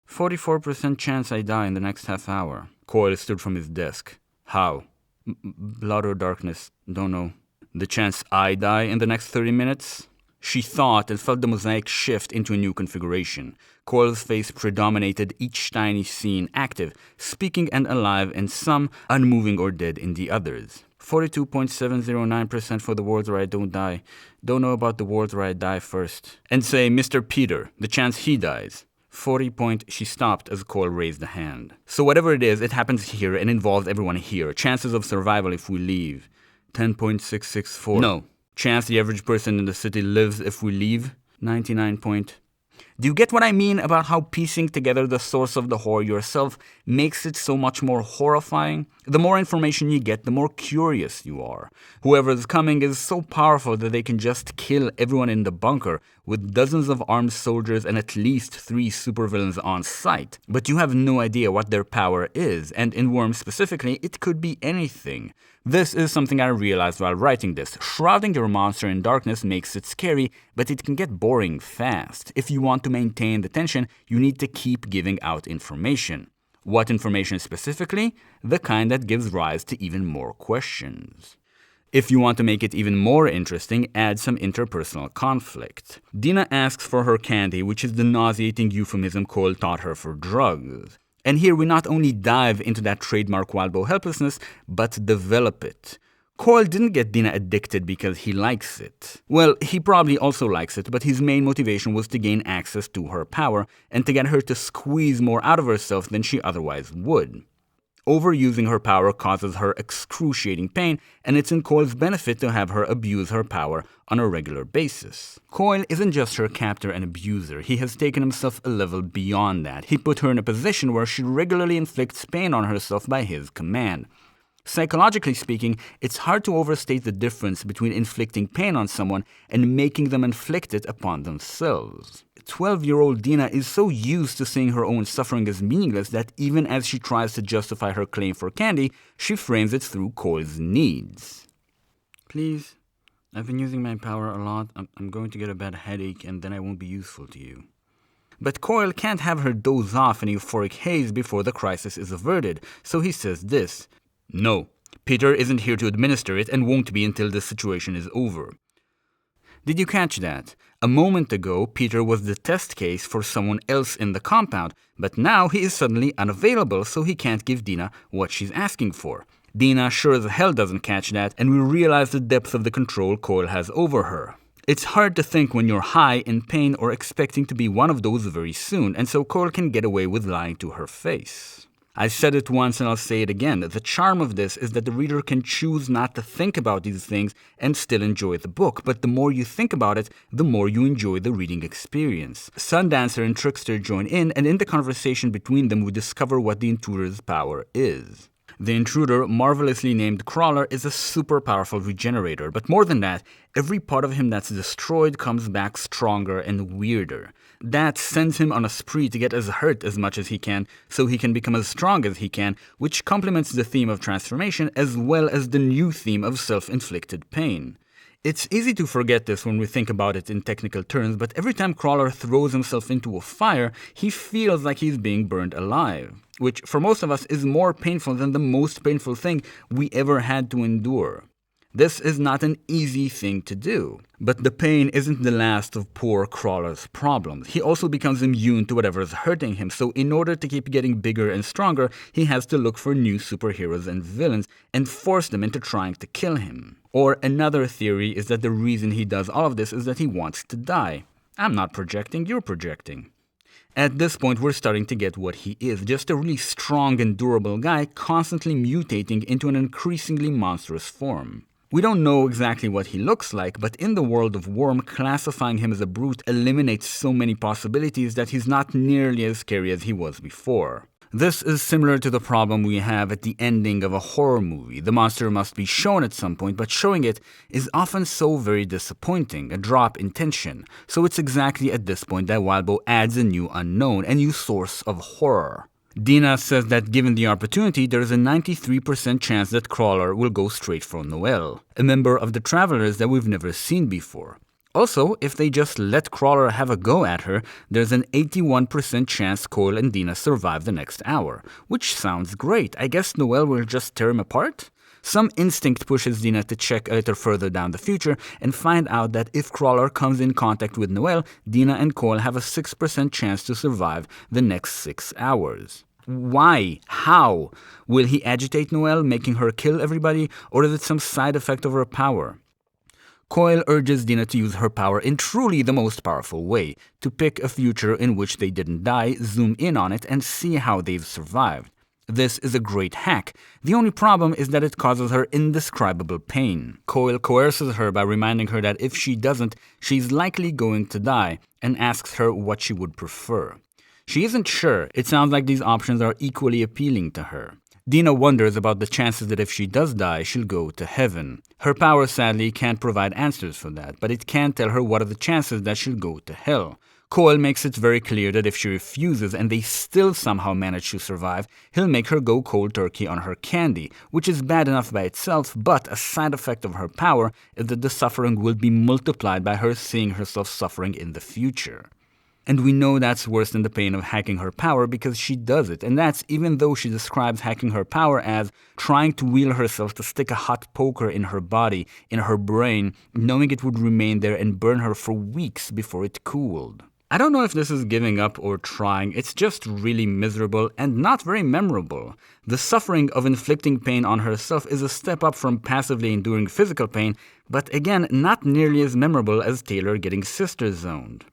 44% chance I die in the next half hour. Coyle stood from his desk. How? Blood or darkness? Don't know. The chance I die in the next 30 minutes? She thought and felt the mosaic shift into a new configuration. Coyle's face predominated each tiny scene, active, speaking and alive in some, unmoving or dead in the others. 42.709% for the worlds where I don't die. Don't know about the worlds where I die first. And say, Mr. Peter, the chance he dies. 40. She stopped as Cole raised a hand. So whatever it is, it happens here and involves everyone here. Chances of survival if we leave. 10.664. No. Chance the average person in the city lives if we leave. 99. Do you get what I mean about how piecing together the source of the horror yourself makes it so much more horrifying? The more information you get, the more curious you are. Whoever's coming is so powerful that they can just kill everyone in the bunker with dozens of armed soldiers and at least 3 supervillains on site. But you have no idea what their power is, and in Worm specifically, it could be anything. This is something I realized while writing this. Shrouding your monster in darkness makes it scary, but it can get boring fast. If you want to maintain the tension, you need to keep giving out information. What information specifically? The kind that gives rise to even more questions. If you want to make it even more interesting, add some interpersonal conflict. Dina asks for her candy, which is the nauseating euphemism Cole taught her for drugs. And here we not only dive into that trademark Wildbow helplessness, but develop it. Cole didn't get Dina addicted because he likes it. Well, he probably also likes it, but his main motivation was to gain access to her power and to get her to squeeze more out of herself than she otherwise would. Overusing her power causes her excruciating pain, and it's in Coil's benefit to have her abuse her power on a regular basis. Coil isn't just her captor and abuser, he has taken himself a level beyond that. He put her in a position where she regularly inflicts pain on herself by his command. Psychologically speaking, it's hard to overstate the difference between inflicting pain on someone and making them inflict it upon themselves. 12-year-old Dina is so used to seeing her own suffering as meaningless that even as she tries to justify her claim for candy, she frames it through Coil's needs. Please, I've been using my power a lot. I'm going to get a bad headache and then I won't be useful to you. But Coil can't have her doze off in euphoric haze before the crisis is averted, so he says this: "No, Peter isn't here to administer it and won't be until this situation is over." Did you catch that? A moment ago, Peter was the test case for someone else in the compound, but now he is suddenly unavailable, so he can't give Dina what she's asking for. Dina sure as hell doesn't catch that, and we realize the depth of the control Coil has over her. It's hard to think when you're high, in pain, or expecting to be one of those very soon, and so Coil can get away with lying to her face. I said it once and I'll say it again. The charm of this is that the reader can choose not to think about these things and still enjoy the book, but the more you think about it, the more you enjoy the reading experience. Sundancer and Trickster join in, and in the conversation between them we discover what the intruder's power is. The intruder, marvelously named Crawler, is a super powerful regenerator, but more than that, every part of him that's destroyed comes back stronger and weirder. That sends him on a spree to get as hurt as much as he can, so he can become as strong as he can, which complements the theme of transformation as well as the new theme of self-inflicted pain. It's easy to forget this when we think about it in technical terms, but every time Crawler throws himself into a fire, he feels like he's being burned alive, which for most of us is more painful than the most painful thing we ever had to endure. This is not an easy thing to do. But the pain isn't the last of poor Crawler's problems. He also becomes immune to whatever is hurting him, so in order to keep getting bigger and stronger, he has to look for new superheroes and villains and force them into trying to kill him. Or another theory is that the reason he does all of this is that he wants to die. I'm not projecting, you're projecting. At this point, we're starting to get what he is, just a really strong and durable guy constantly mutating into an increasingly monstrous form. We don't know exactly what he looks like, but in the world of Worm, classifying him as a brute eliminates so many possibilities that he's not nearly as scary as he was before. This is similar to the problem we have at the ending of a horror movie. The monster must be shown at some point, but showing it is often so very disappointing, a drop in tension. So it's exactly at this point that Wildbow adds a new unknown, a new source of horror. Dina says that given the opportunity, there is a 93% chance that Crawler will go straight for Noelle, a member of the Travelers that we've never seen before. Also, if they just let Crawler have a go at her, there's an 81% chance Cole and Dina survive the next hour, which sounds great. I guess Noelle will just tear him apart? Some instinct pushes Dina to check a little further down the future and find out that if Crawler comes in contact with Noelle, Dina and Cole have a 6% chance to survive the next 6 hours. Why? How? Will he agitate Noelle, making her kill everybody, or is it some side effect of her power? Coil urges Dina to use her power in truly the most powerful way, to pick a future in which they didn't die, zoom in on it, and see how they've survived. This is a great hack. The only problem is that it causes her indescribable pain. Coil coerces her by reminding her that if she doesn't, she's likely going to die, and asks her what she would prefer. She isn't sure. It sounds like these options are equally appealing to her. Dina wonders about the chances that if she does die, she'll go to heaven. Her power sadly can't provide answers for that, but it can tell her what are the chances that she'll go to hell. Coil makes it very clear that if she refuses and they still somehow manage to survive, he'll make her go cold turkey on her candy, which is bad enough by itself, but a side effect of her power is that the suffering will be multiplied by her seeing herself suffering in the future. And we know that's worse than the pain of hacking her power because she does it. And that's even though she describes hacking her power as trying to will herself to stick a hot poker in her body, in her brain, knowing it would remain there and burn her for weeks before it cooled. I don't know if this is giving up or trying, it's just really miserable and not very memorable. The suffering of inflicting pain on herself is a step up from passively enduring physical pain, but again, not nearly as memorable as Taylor getting sister-zoned.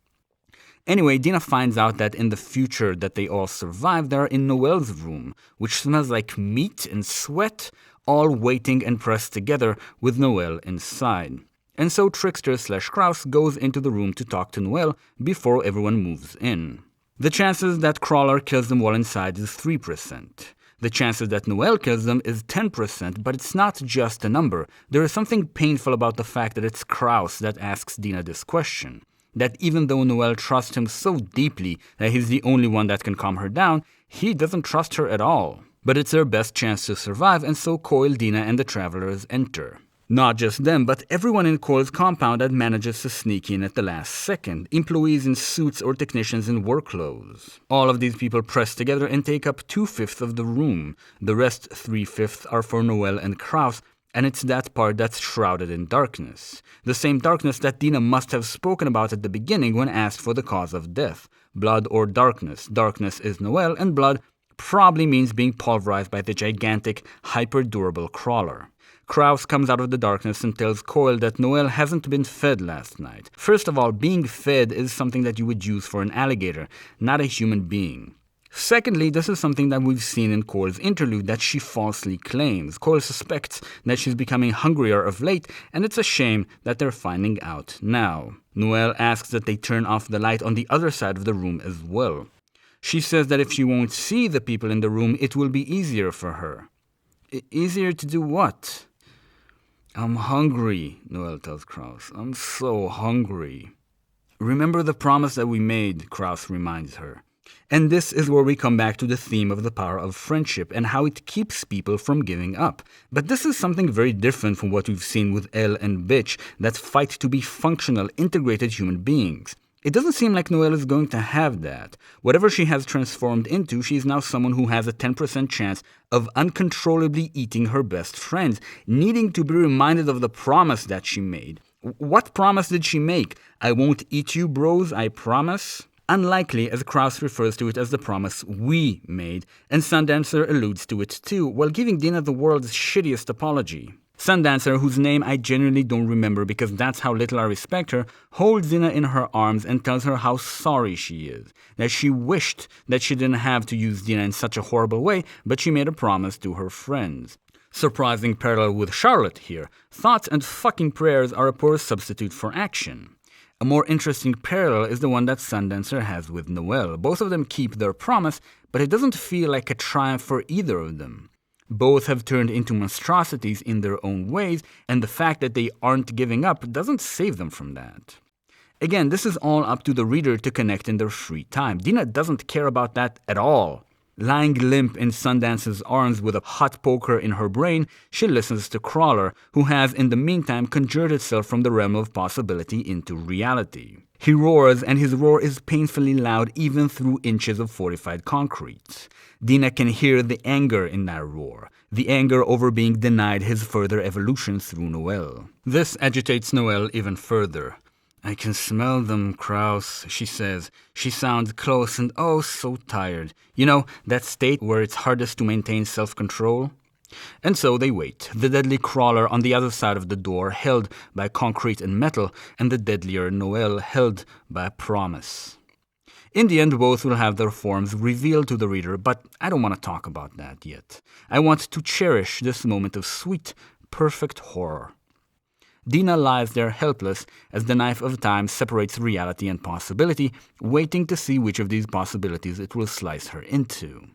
Anyway, Dina finds out that in the future that they all survive, they're in Noelle's room, which smells like meat and sweat, all waiting and pressed together with Noelle inside. And so Trickster/Kraus goes into the room to talk to Noelle before everyone moves in. The chances that Crawler kills them while inside is 3%. The chances that Noelle kills them is 10%, but it's not just a number. There is something painful about the fact that it's Kraus that asks Dina this question. That even though Noelle trusts him so deeply that he's the only one that can calm her down, he doesn't trust her at all. But it's their best chance to survive, and so Coyle, Dina, and the Travelers enter. Not just them, but everyone in Cole's compound that manages to sneak in at the last second. Employees in suits or technicians in work clothes. All of these people press together and take up 2/5 of the room. The rest 3/5 are for Noelle and Kraus, and it's that part that's shrouded in darkness. The same darkness that Dina must have spoken about at the beginning when asked for the cause of death. Blood or darkness. Darkness is Noelle, and blood probably means being pulverized by the gigantic, hyper-durable Crawler. Kraus comes out of the darkness and tells Coyle that Noelle hasn't been fed last night. First of all, being fed is something that you would use for an alligator, not a human being. Secondly, this is something that we've seen in Cole's interlude that she falsely claims. Cole suspects that she's becoming hungrier of late, and it's a shame that they're finding out now. Noelle asks that they turn off the light on the other side of the room as well. She says that if she won't see the people in the room, it will be easier for her. Easier to do what? I'm hungry, Noelle tells Kraus. I'm so hungry. Remember the promise that we made, Kraus reminds her. And this is where we come back to the theme of the power of friendship and how it keeps people from giving up. But this is something very different from what we've seen with Elle and Bitch that fight to be functional, integrated human beings. It doesn't seem like Noelle is going to have that. Whatever she has transformed into, she is now someone who has a 10% chance of uncontrollably eating her best friends, needing to be reminded of the promise that she made. What promise did she make? I won't eat you, bros, I promise? Unlikely, as Kraus refers to it as the promise we made, and Sundancer alludes to it too, while giving Dina the world's shittiest apology. Sundancer, whose name I genuinely don't remember because that's how little I respect her, holds Dina in her arms and tells her how sorry she is, that she wished that she didn't have to use Dina in such a horrible way, but she made a promise to her friends. Surprising parallel with Charlotte here. Thoughts and fucking prayers are a poor substitute for action. A more interesting parallel is the one that Sundancer has with Noelle. Both of them keep their promise, but it doesn't feel like a triumph for either of them. Both have turned into monstrosities in their own ways, and the fact that they aren't giving up doesn't save them from that. Again, this is all up to the reader to connect in their free time. Dina doesn't care about that at all. Lying limp in Sundance's arms with a hot poker in her brain, she listens to Crawler, who has in the meantime conjured itself from the realm of possibility into reality. He roars, and his roar is painfully loud even through inches of fortified concrete. Dina can hear the anger in that roar, the anger over being denied his further evolution through Noelle. This agitates Noelle even further. I can smell them, Kraus, she says. She sounds close and oh so tired. You know, that state where it's hardest to maintain self-control? And so they wait, the deadly Crawler on the other side of the door held by concrete and metal, and the deadlier Noelle held by a promise. In the end, both will have their forms revealed to the reader, but I don't want to talk about that yet. I want to cherish this moment of sweet, perfect horror. Dina lies there helpless as the knife of time separates reality and possibility, waiting to see which of these possibilities it will slice her into.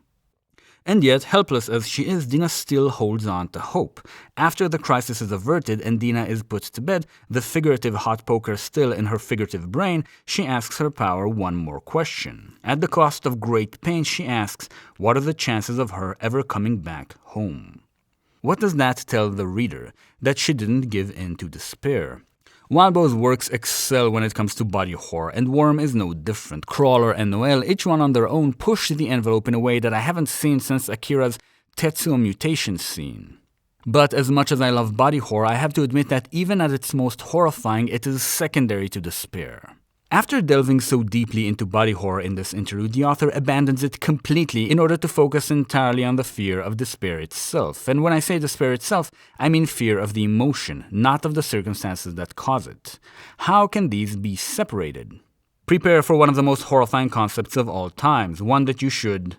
And yet, helpless as she is, Dina still holds on to hope. After the crisis is averted and Dina is put to bed, the figurative hot poker still in her figurative brain, she asks her power one more question. At the cost of great pain, she asks, what are the chances of her ever coming back home? What does that tell the reader? That she didn't give in to despair. Wildbow's works excel when it comes to body horror, and Worm is no different. Crawler and Noelle, each one on their own, push the envelope in a way that I haven't seen since Akira's Tetsuo mutation scene. But as much as I love body horror, I have to admit that even at its most horrifying, it is secondary to despair. After delving so deeply into body horror in this interlude, the author abandons it completely in order to focus entirely on the fear of despair itself. And when I say despair itself, I mean fear of the emotion, not of the circumstances that cause it. How can these be separated? Prepare for one of the most horrifying concepts of all times, one that you should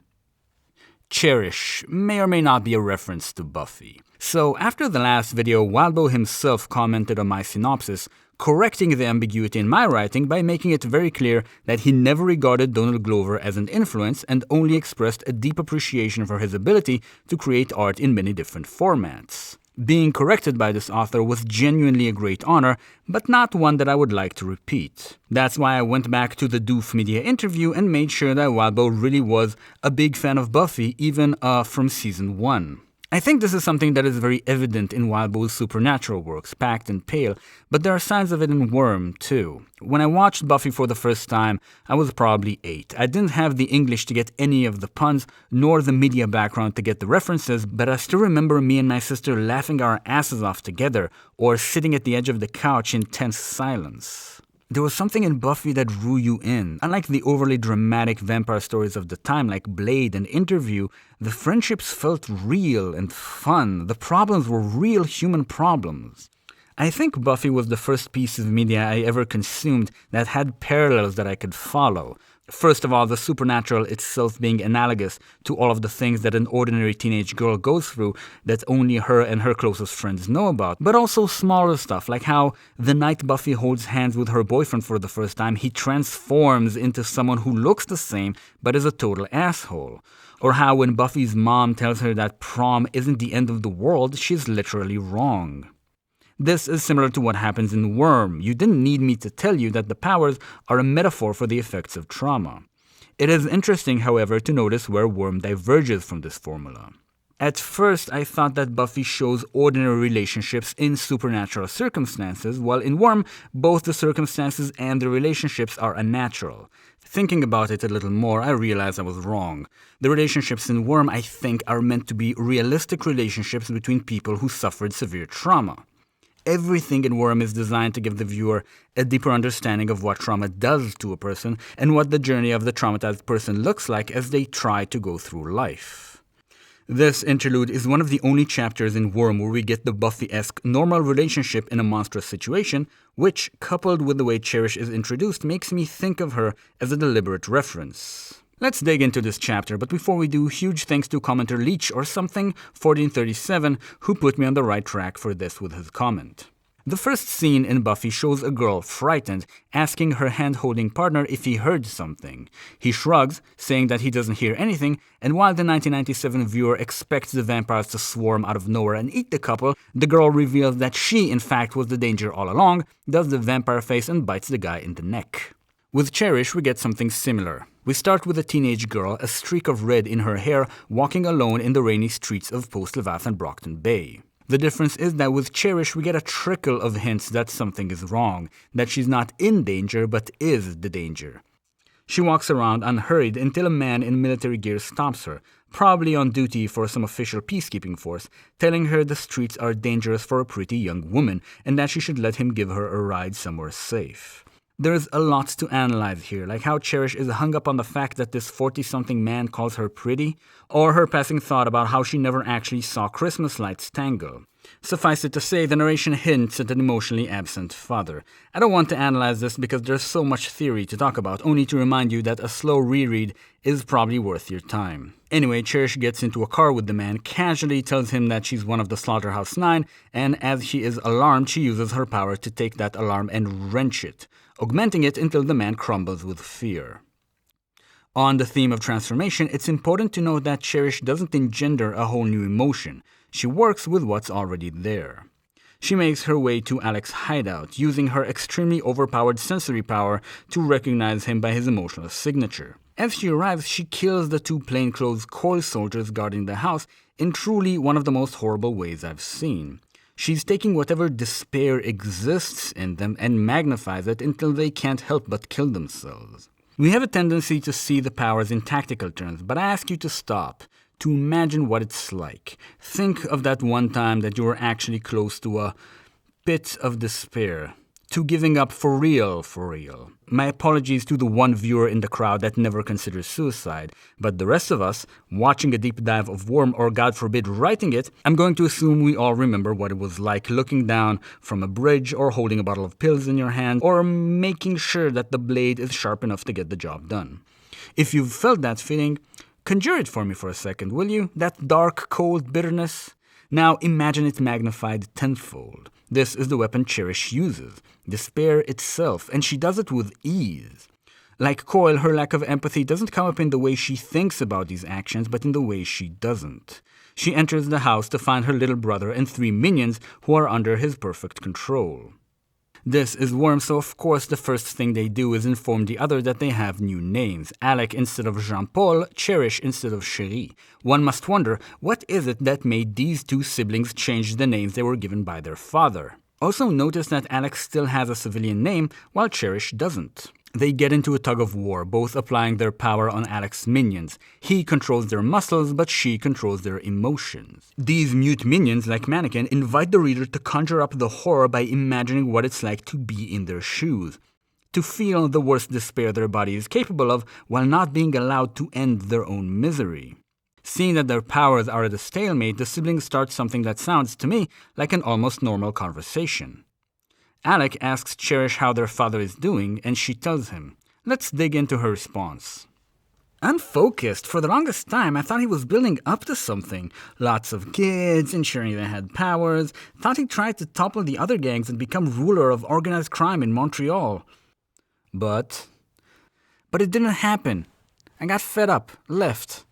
cherish, may or may not be a reference to Buffy. So after the last video, Wildbow himself commented on my synopsis, correcting the ambiguity in my writing by making it very clear that he never regarded Donald Glover as an influence and only expressed a deep appreciation for his ability to create art in many different formats. Being corrected by this author was genuinely a great honor, but not one that I would like to repeat. That's why I went back to the Doof Media interview and made sure that Wildbow really was a big fan of Buffy, even from season 1. I think this is something that is very evident in Wildbow's supernatural works, Pact and Pale, but there are signs of it in Worm, too. When I watched Buffy for the first time, I was probably 8. I didn't have the English to get any of the puns, nor the media background to get the references, but I still remember me and my sister laughing our asses off together, or sitting at the edge of the couch in tense silence. There was something in Buffy that drew you in. Unlike the overly dramatic vampire stories of the time like Blade and Interview, the friendships felt real and fun. The problems were real human problems. I think Buffy was the first piece of media I ever consumed that had parallels that I could follow. First of all, the supernatural itself being analogous to all of the things that an ordinary teenage girl goes through that only her and her closest friends know about, but also smaller stuff like how the night Buffy holds hands with her boyfriend for the first time, he transforms into someone who looks the same but is a total asshole. Or how when Buffy's mom tells her that prom isn't the end of the world, she's literally wrong. This is similar to what happens in Worm. You didn't need me to tell you that the powers are a metaphor for the effects of trauma. It is interesting, however, to notice where Worm diverges from this formula. At first, I thought that Buffy shows ordinary relationships in supernatural circumstances, while in Worm, both the circumstances and the relationships are unnatural. Thinking about it a little more, I realized I was wrong. The relationships in Worm, I think, are meant to be realistic relationships between people who suffered severe trauma. Everything in Worm is designed to give the viewer a deeper understanding of what trauma does to a person and what the journey of the traumatized person looks like as they try to go through life. This interlude is one of the only chapters in Worm where we get the Buffy-esque normal relationship in a monstrous situation, which, coupled with the way Cherish is introduced, makes me think of her as a deliberate reference. Let's dig into this chapter, but before we do, huge thanks to commenter Leech or something 1437 who put me on the right track for this with his comment. The first scene in Buffy shows a girl, frightened, asking her hand-holding partner if he heard something. He shrugs, saying that he doesn't hear anything, and while the 1997 viewer expects the vampires to swarm out of nowhere and eat the couple, the girl reveals that she, in fact, was the danger all along, does the vampire face and bites the guy in the neck. With Cherish, we get something similar. We start with a teenage girl, a streak of red in her hair, walking alone in the rainy streets of Post-Levath and Brockton Bay. The difference is that with Cherish, we get a trickle of hints that something is wrong, that she's not in danger but is the danger. She walks around unhurried until a man in military gear stops her, probably on duty for some official peacekeeping force, telling her the streets are dangerous for a pretty young woman and that she should let him give her a ride somewhere safe. There's a lot to analyze here, like how Cherish is hung up on the fact that this 40-something man calls her pretty, or her passing thought about how she never actually saw Christmas lights tangle. Suffice it to say, the narration hints at an emotionally absent father. I don't want to analyze this because there's so much theory to talk about, only to remind you that a slow reread is probably worth your time. Anyway, Cherish gets into a car with the man, casually tells him that she's one of the Slaughterhouse 9, and as she is alarmed, she uses her power to take that alarm and wrench it, augmenting it until the man crumbles with fear. On the theme of transformation, it's important to note that Cherish doesn't engender a whole new emotion. She works with what's already there. She makes her way to Alex's hideout, using her extremely overpowered sensory power to recognize him by his emotional signature. As she arrives, she kills the 2 plainclothes Coil soldiers guarding the house in truly one of the most horrible ways I've seen. She's taking whatever despair exists in them and magnifies it until they can't help but kill themselves. We have a tendency to see the powers in tactical terms, but I ask you to stop, to imagine what it's like. Think of that one time that you were actually close to a pit of despair, to giving up for real. My apologies to the one viewer in the crowd that never considers suicide, but the rest of us, watching a deep dive of Worm or God forbid writing it, I'm going to assume we all remember what it was like looking down from a bridge or holding a bottle of pills in your hand or making sure that the blade is sharp enough to get the job done. If you've felt that feeling, conjure it for me for a second, will you? That dark, cold bitterness? Now imagine it magnified tenfold. This is the weapon Cherish uses, despair itself, and she does it with ease. Like Coil, her lack of empathy doesn't come up in the way she thinks about these actions, but in the way she doesn't. She enters the house to find her little brother and 3 minions who are under his perfect control. This is Worm, so of course the first thing they do is inform the other that they have new names. Alec instead of Jean-Paul, Cherish instead of Cherish. One must wonder, what is it that made these 2 siblings change the names they were given by their father? Also notice that Alec still has a civilian name, while Cherish doesn't. They get into a tug of war, both applying their power on Alec's minions. He controls their muscles, but she controls their emotions. These mute minions, like Mannequin, invite the reader to conjure up the horror by imagining what it's like to be in their shoes. To feel the worst despair their body is capable of, while not being allowed to end their own misery. Seeing that their powers are at a stalemate, the siblings start something that sounds, to me, like an almost normal conversation. Alec asks Cherish how their father is doing, and she tells him. Let's dig into her response. Unfocused. For the longest time, I thought he was building up to something. Lots of kids, ensuring they had powers. Thought he tried to topple the other gangs and become ruler of organized crime in Montreal. But it didn't happen. I got fed up, left.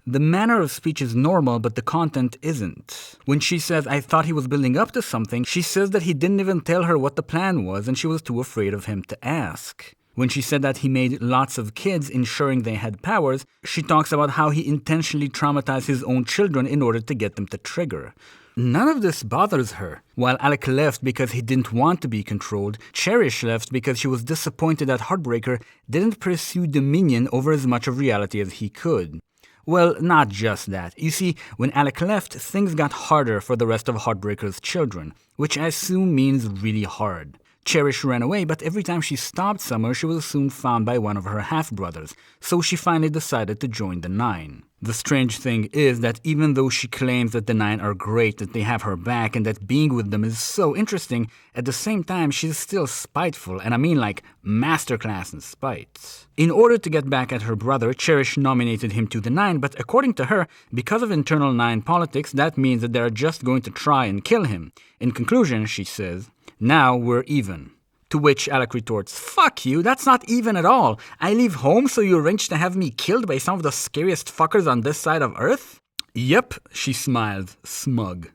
The manner of speech is normal, but the content isn't. When she says, I thought he was building up to something, she says that he didn't even tell her what the plan was and she was too afraid of him to ask. When she said that he made lots of kids ensuring they had powers, she talks about how he intentionally traumatized his own children in order to get them to trigger. None of this bothers her. While Alec left because he didn't want to be controlled, Cherish left because she was disappointed that Heartbreaker didn't pursue Dominion over as much of reality as he could. Well, not just that. You see, when Alec left, things got harder for the rest of Heartbreaker's children, which I assume means really hard. Cherish ran away, but every time she stopped somewhere, she was soon found by one of her half-brothers, so she finally decided to join the 9. The strange thing is that even though she claims that the 9 are great, that they have her back, and that being with them is so interesting, at the same time she's still spiteful, and I mean like masterclass in spite. In order to get back at her brother, Cherish nominated him to the 9, but according to her, because of internal 9 politics, that means that they're just going to try and kill him. In conclusion, she says, now we're even. To which Alec retorts, fuck you, that's not even at all. I leave home so you arrange to have me killed by some of the scariest fuckers on this side of Earth? Yep, she smiled, smug.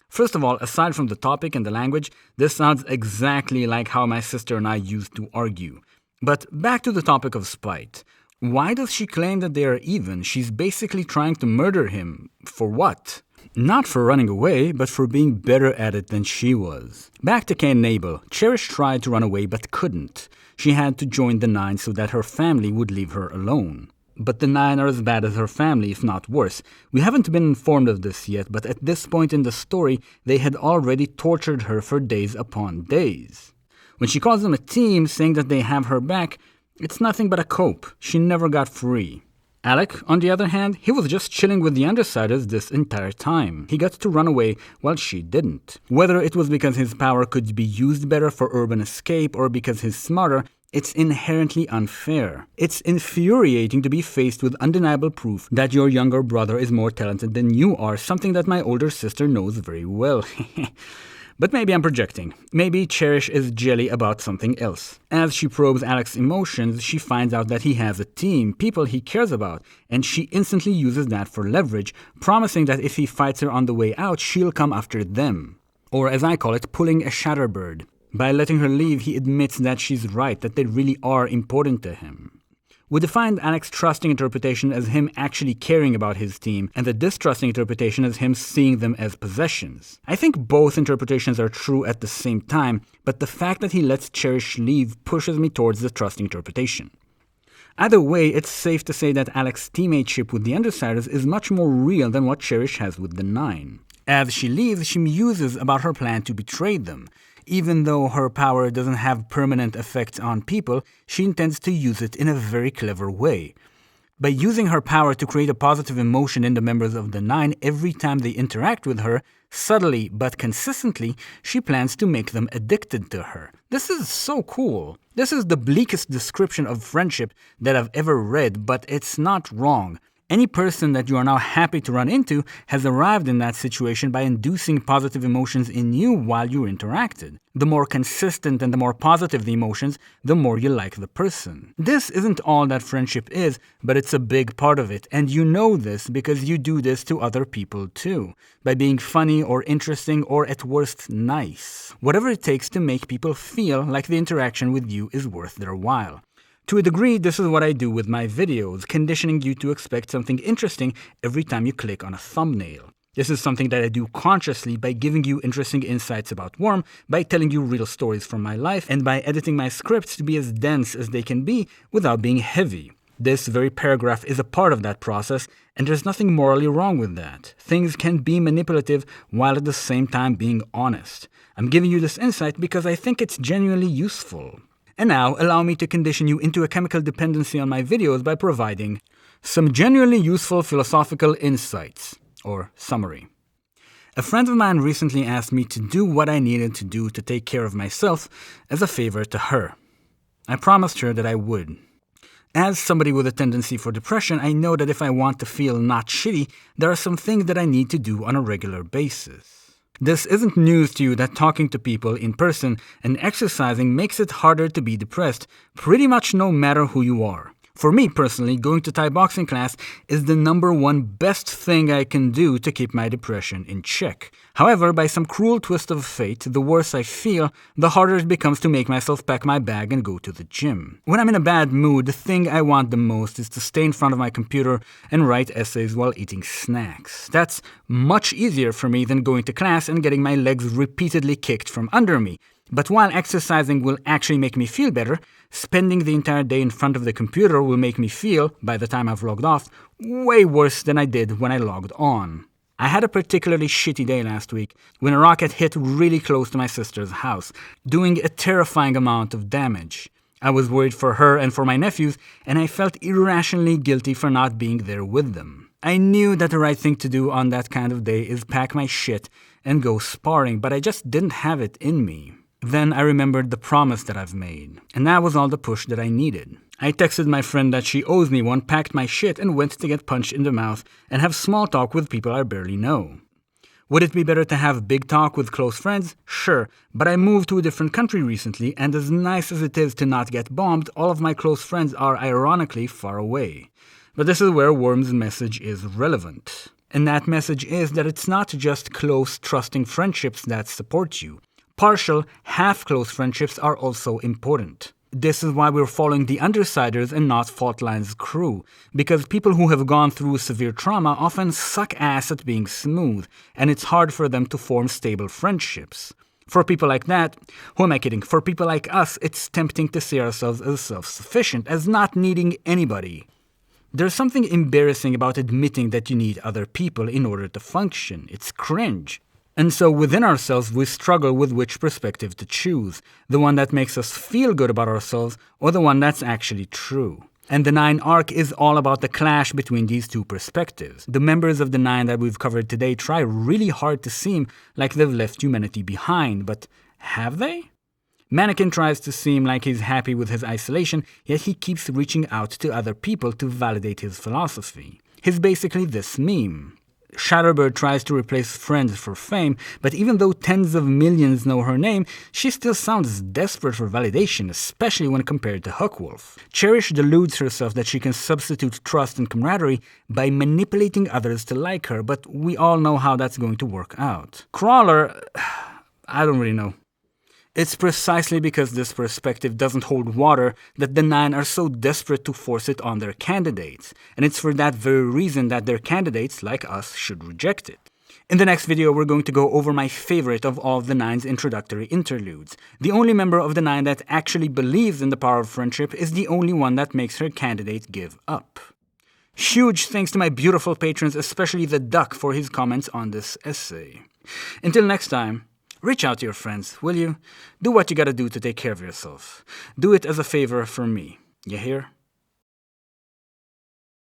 First of all, aside from the topic and the language, this sounds exactly like how my sister and I used to argue. But back to the topic of spite. Why does she claim that they are even? She's basically trying to murder him. For what? Not for running away, but for being better at it than she was. Back to Cain and Abel. Cherish tried to run away but couldn't. She had to join the 9 so that her family would leave her alone. But the 9 are as bad as her family, if not worse. We haven't been informed of this yet, but at this point in the story, they had already tortured her for days upon days. When she calls them a team, saying that they have her back, it's nothing but a cope. She never got free. Alec, on the other hand, he was just chilling with the Undersiders this entire time. He got to run away while she didn't. Whether it was because his power could be used better for urban escape or because he's smarter, it's inherently unfair. It's infuriating to be faced with undeniable proof that your younger brother is more talented than you are, something that my older sister knows very well. But maybe I'm projecting. Maybe Cherish is jelly about something else. As she probes Alec's emotions, she finds out that he has a team, people he cares about, and she instantly uses that for leverage, promising that if he fights her on the way out, she'll come after them. Or as I call it, pulling a Shatterbird. By letting her leave, he admits that she's right, that they really are important to him. We defined Alex's trusting interpretation as him actually caring about his team, and the distrusting interpretation as him seeing them as possessions. I think both interpretations are true at the same time, but the fact that he lets Cherish leave pushes me towards the trusting interpretation. Either way, it's safe to say that Alex's teammateship with the Undersiders is much more real than what Cherish has with the Nine. As she leaves, she muses about her plan to betray them. Even though her power doesn't have permanent effects on people, she intends to use it in a very clever way. By using her power to create a positive emotion in the members of the Nine every time they interact with her, subtly but consistently, she plans to make them addicted to her. This is so cool. This is the bleakest description of friendship that I've ever read, but it's not wrong. Any person that you are now happy to run into has arrived in that situation by inducing positive emotions in you while you interacted. The more consistent and the more positive the emotions, the more you like the person. This isn't all that friendship is, but it's a big part of it, and you know this because you do this to other people too, by being funny or interesting or at worst nice. Whatever it takes to make people feel like the interaction with you is worth their while. To a degree, this is what I do with my videos, conditioning you to expect something interesting every time you click on a thumbnail. This is something that I do consciously by giving you interesting insights about Worm, by telling you real stories from my life, and by editing my scripts to be as dense as they can be without being heavy. This very paragraph is a part of that process, and there's nothing morally wrong with that. Things can be manipulative while at the same time being honest. I'm giving you this insight because I think it's genuinely useful. And now, allow me to condition you into a chemical dependency on my videos by providing some genuinely useful philosophical insights, or summary. A friend of mine recently asked me to do what I needed to do to take care of myself as a favor to her. I promised her that I would. As somebody with a tendency for depression, I know that if I want to feel not shitty, there are some things that I need to do on a regular basis. This isn't news to you that talking to people in person and exercising makes it harder to be depressed, pretty much no matter who you are. For me personally, going to Thai boxing class is the #1 best thing I can do to keep my depression in check. However, by some cruel twist of fate, the worse I feel, the harder it becomes to make myself pack my bag and go to the gym. When I'm in a bad mood, the thing I want the most is to stay in front of my computer and write essays while eating snacks. That's much easier for me than going to class and getting my legs repeatedly kicked from under me. But while exercising will actually make me feel better, spending the entire day in front of the computer will make me feel, by the time I've logged off, way worse than I did when I logged on. I had a particularly shitty day last week when a rocket hit really close to my sister's house, doing a terrifying amount of damage. I was worried for her and for my nephews, and I felt irrationally guilty for not being there with them. I knew that the right thing to do on that kind of day is pack my shit and go sparring, but I just didn't have it in me. Then I remembered the promise that I've made, and that was all the push that I needed. I texted my friend that she owes me one, packed my shit, and went to get punched in the mouth and have small talk with people I barely know. Would it be better to have big talk with close friends? Sure, but I moved to a different country recently, and as nice as it is to not get bombed, all of my close friends are ironically far away. But this is where Worm's message is relevant. And that message is that it's not just close, trusting friendships that support you. Partial, half-close friendships are also important. This is why we're following the Undersiders and not Faultline's crew, because people who have gone through severe trauma often suck ass at being smooth, and it's hard for them to form stable friendships. For people like that, who am I kidding? For people like us, it's tempting to see ourselves as self-sufficient, as not needing anybody. There's something embarrassing about admitting that you need other people in order to function. It's cringe. And so within ourselves, we struggle with which perspective to choose, the one that makes us feel good about ourselves or the one that's actually true. And the Nine arc is all about the clash between these two perspectives. The members of the Nine that we've covered today try really hard to seem like they've left humanity behind, but have they? Mannequin tries to seem like he's happy with his isolation, yet he keeps reaching out to other people to validate his philosophy. He's basically this meme. Shatterbird tries to replace friends for fame, but even though tens of millions know her name, she still sounds desperate for validation, especially when compared to Huckwolf. Cherish deludes herself that she can substitute trust and camaraderie by manipulating others to like her, but we all know how that's going to work out. Crawler, I don't really know. It's precisely because this perspective doesn't hold water that the Nine are so desperate to force it on their candidates, and it's for that very reason that their candidates, like us, should reject it. In the next video, we're going to go over my favorite of all of the Nine's introductory interludes. The only member of the Nine that actually believes in the power of friendship is the only one that makes her candidate give up. Huge thanks to my beautiful patrons, especially the Duck, for his comments on this essay. Until next time, reach out to your friends, will you? Do what you gotta do to take care of yourself. Do it as a favor for me. You hear?